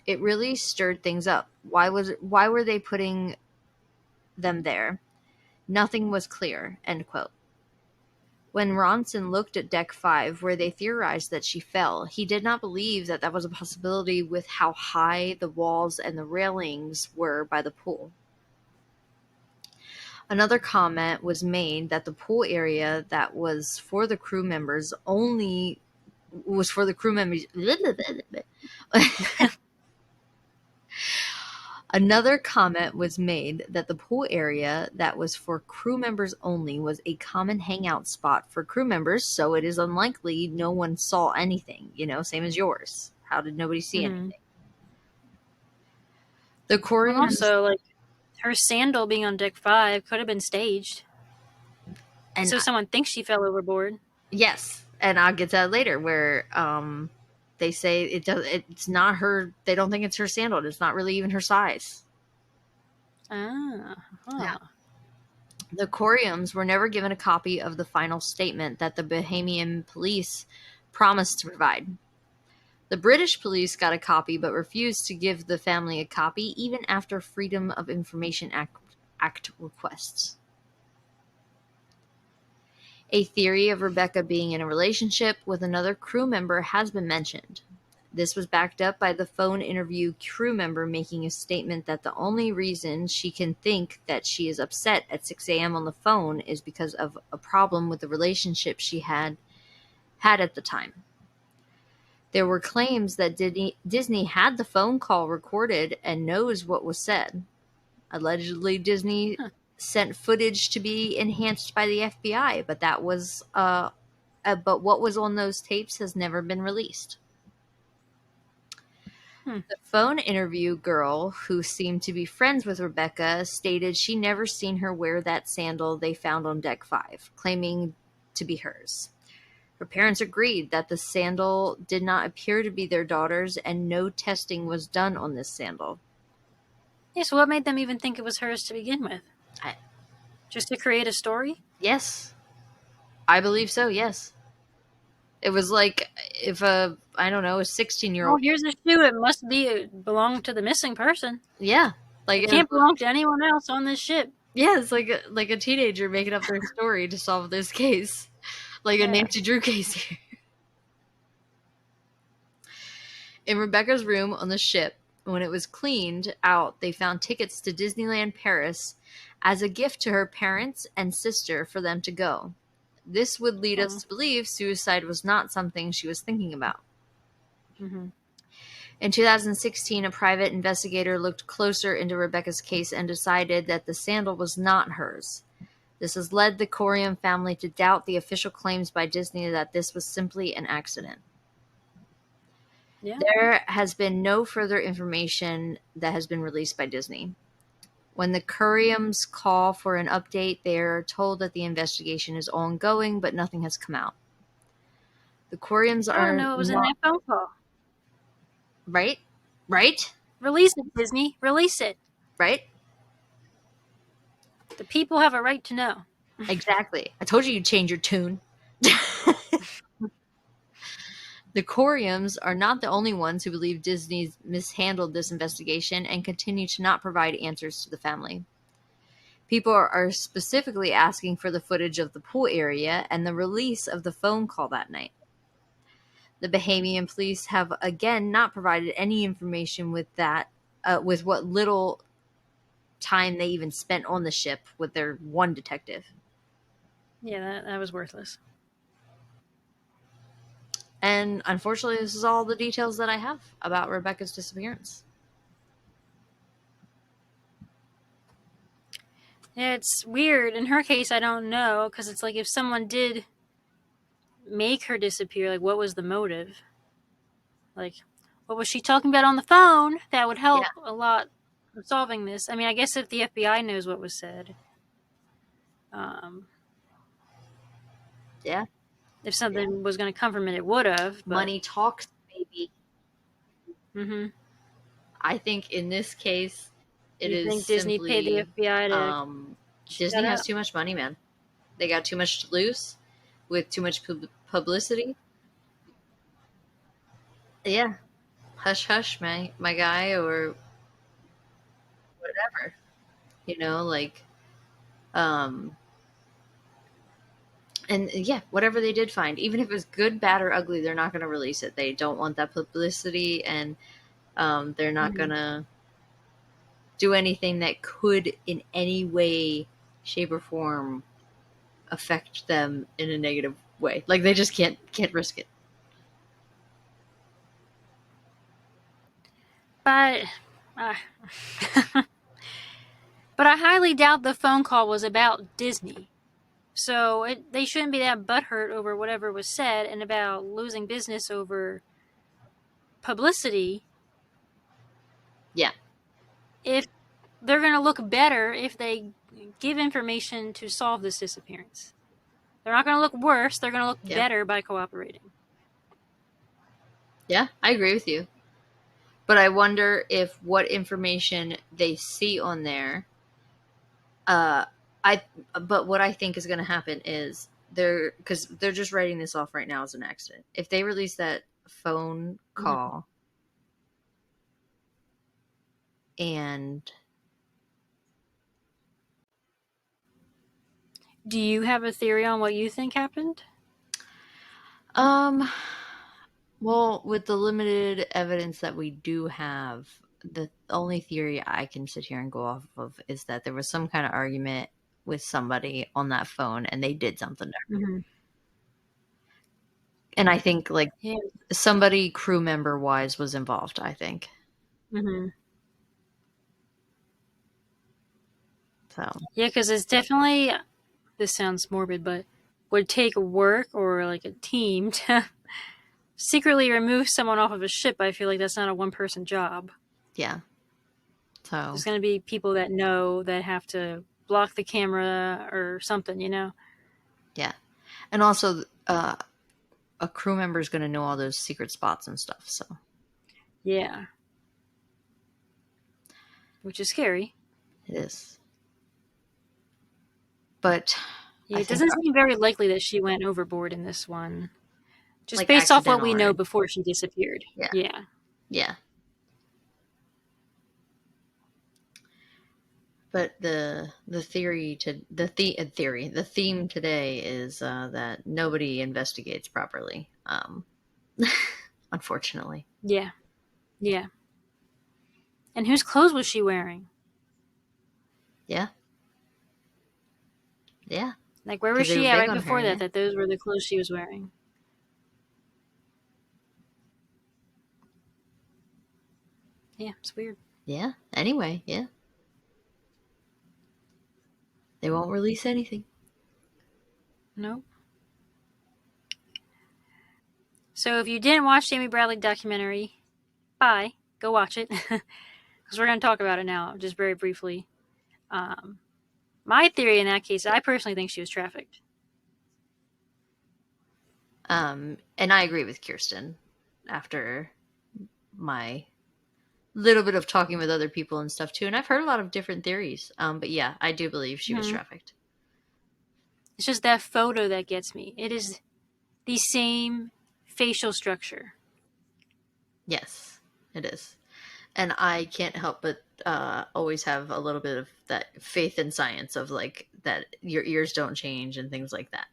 "It really stirred things up. Why were they putting them there? Nothing was clear." End quote. When Ronson looked at deck 5, where they theorized that she fell, he did not believe that that was a possibility with how high the walls and the railings were by the pool. Another comment was made that the pool area that was for the crew members only was for the crew members. Another comment was made that the pool area that was for crew members only was a common hangout spot for crew members, so it is unlikely no one saw anything, same as yours. How did nobody see anything? The Corians... And also, like, her sandal being on deck 5 could have been staged. And so someone thinks she fell overboard. Yes, and I'll get to that later, where they say it's not her. They don't think it's her sandal. It's not really even her size. Yeah. The Coriams were never given a copy of the final statement that the Bahamian police promised to provide. The British police got a copy but refused to give the family a copy even after Freedom of Information Act requests. A theory of Rebecca being in a relationship with another crew member has been mentioned. This was backed up by the phone interview crew member making a statement that the only reason she can think that she is upset at 6 a.m. on the phone is because of a problem with the relationship she had at the time. There were claims that Disney had the phone call recorded and knows what was said. Allegedly, Disney sent footage to be enhanced by the FBI, but that was but what was on those tapes has never been released. The phone interview girl, who seemed to be friends with Rebecca, stated she never seen her wear that sandal they found on Deck 5, claiming to be hers. Her parents agreed that the sandal did not appear to be their daughter's and no testing was done on this sandal. Yeah, so what made them even think it was hers to begin with? Just to create a story? Yes. I believe so, yes. It was like if a 16-year-old... Oh, here's a shoe. It must belong to the missing person. Yeah. Like It can't belong to anyone else on this ship. Yeah, it's like a teenager making up their story to solve this case. Like a Nancy Drew case here. In Rebecca's room on the ship, when it was cleaned out, they found tickets to Disneyland Paris as a gift to her parents and sister for them to go. This would lead us to believe suicide was not something she was thinking about. Mm-hmm. In 2016, a private investigator looked closer into Rebecca's case and decided that the sandal was not hers. This has led the Coriam family to doubt the official claims by Disney that this was simply an accident. Yeah. There has been no further information that has been released by Disney. When the Coriams call for an update, they are told that the investigation is ongoing, but nothing has come out. The Coriams I don't know. It was in that phone call. Right? Release it, Disney. Release it. Right? The people have a right to know. Exactly. I told you you'd change your tune. The Coriams are not the only ones who believe Disney mishandled this investigation and continue to not provide answers to the family. People are specifically asking for the footage of the pool area and the release of the phone call that night. The Bahamian police have again not provided any information with what little time they even spent on the ship with their one detective. Yeah, that was worthless. And unfortunately, this is all the details that I have about Rebecca's disappearance. Yeah, it's weird. In her case, I don't know, because it's like if someone did make her disappear, like what was the motive? Like, what was she talking about on the phone? That would help a lot with solving this. I mean, I guess if the FBI knows what was said. Yeah. If something was going to come from it, it would have. Money talks, baby. Mm-hmm. I think in this case, You think Disney paid the FBI to Disney has too much money, man. They got too much to lose with too much publicity. Yeah. Hush, hush, my guy, or whatever. And yeah, whatever they did find, even if it's good, bad, or ugly, they're not going to release it. They don't want that publicity, and they're not going to do anything that could in any way, shape, or form affect them in a negative way. Like, they just can't risk it. But but I highly doubt the phone call was about Disney. So they shouldn't be that butthurt over whatever was said and about losing business over publicity. Yeah. If they're going to look better if they give information to solve this disappearance. They're not going to look worse. They're going to look better by cooperating. Yeah, I agree with you. But I wonder if what information they see on there, but what I think is going to happen is because they're just writing this off right now as an accident. If they release that phone call and... Do you have a theory on what you think happened? Well, with the limited evidence that we do have, the only theory I can sit here and go off of is that there was some kind of argument with somebody on that phone and they did something to her. Mm-hmm. And I think, like, Yeah. somebody crew member wise was involved, I think. Mm-hmm. So, Yeah, because it's definitely, this sounds morbid, but would take work or like a team to secretly remove someone off of a ship. I feel like that's not a one-person job. yeah. So, There's going to be people that know that have to block the camera or something, you know? yeah. And also, a crew member is going to know all those secret spots and stuff, so. Yeah. Which is scary. It is. But Yeah, I it think, doesn't seem very likely that she went overboard in this one. Just like, based off what we accidental, know right? before she disappeared. Yeah. Yeah. Yeah. But the theory to the theme today is that nobody investigates properly. Unfortunately. Yeah. Yeah. And whose clothes was she wearing? Yeah. Yeah. Like, where was 'Cause they were she at big right on her, before yeah. that those were the clothes she was wearing? Yeah, it's weird. Yeah. Anyway, yeah. They won't release anything. Nope. So if you didn't watch the Amy Bradley documentary, bye. Go watch it. Because we're going to talk about it now, just very briefly. My theory in that case, I personally think she was trafficked. And I agree with Kirsten after my little bit of talking with other people and stuff too. And I've heard a lot of different theories. But yeah, I do believe she was trafficked. It's just that photo that gets me. It is the same facial structure. Yes, it is. And I can't help but always have a little bit of that faith in science of like that your ears don't change and things like that.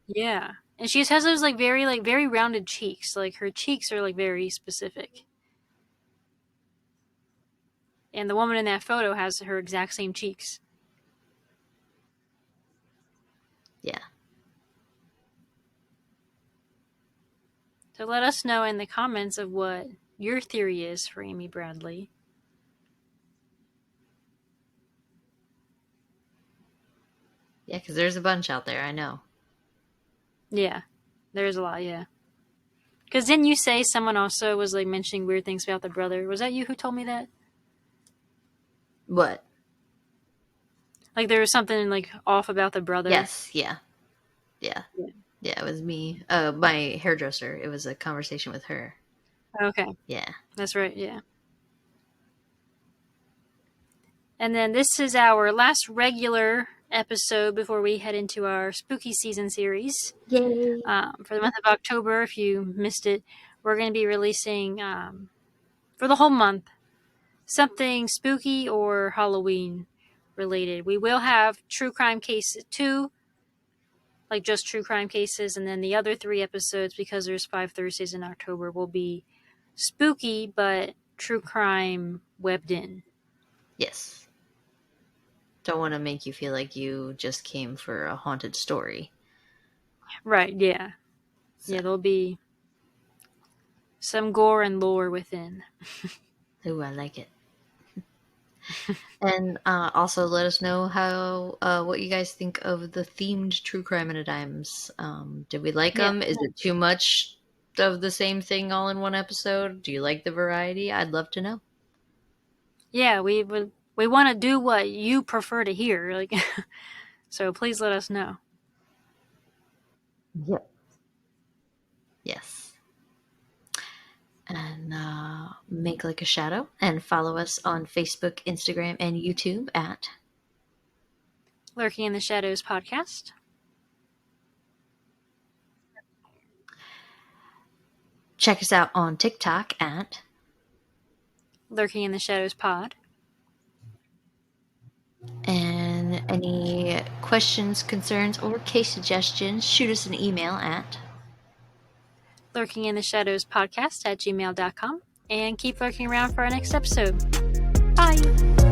Yeah. And she just has those very rounded cheeks. Like her cheeks are like very specific. And the woman in that photo has her exact same cheeks. Yeah. So let us know in the comments of what your theory is for Amy Bradley. Yeah, because there's a bunch out there, I know. Yeah, there's a lot, yeah. Because didn't you say someone also was like mentioning weird things about the brother? Was that you who told me that? What? Like there was something like off about the brother? Yes, yeah. Yeah. Yeah, it was me. My hairdresser. It was a conversation with her. Okay. Yeah. That's right, yeah. And then this is our last regular episode before we head into our spooky season series. Yay. For the month of October, if you missed it, we're going to be releasing for the whole month something spooky or Halloween related. We will have true crime cases, 2, like just true crime cases, and then the other 3 episodes, because there's 5 Thursdays in October, will be spooky but true crime webbed in. Yes. Don't want to make you feel like you just came for a haunted story. Right, yeah. So. Yeah, there'll be some gore and lore within. Ooh, I like it. And also let us know how what you guys think of the themed true crime and a dimes. Did we like them? Is it too much of the same thing all in one episode? Do you like the variety? I'd love to know. Yeah, we want to do what you prefer to hear, like. So please let us know. Yep. Yes. And make like a shadow and follow us on Facebook, Instagram, and YouTube at Lurking in the Shadows Podcast. Check us out on TikTok at Lurking in the Shadows Pod. And any questions, concerns, or case suggestions, shoot us an email at lurkingintheshadowspodcast@gmail.com, and keep lurking around for our next episode. Bye!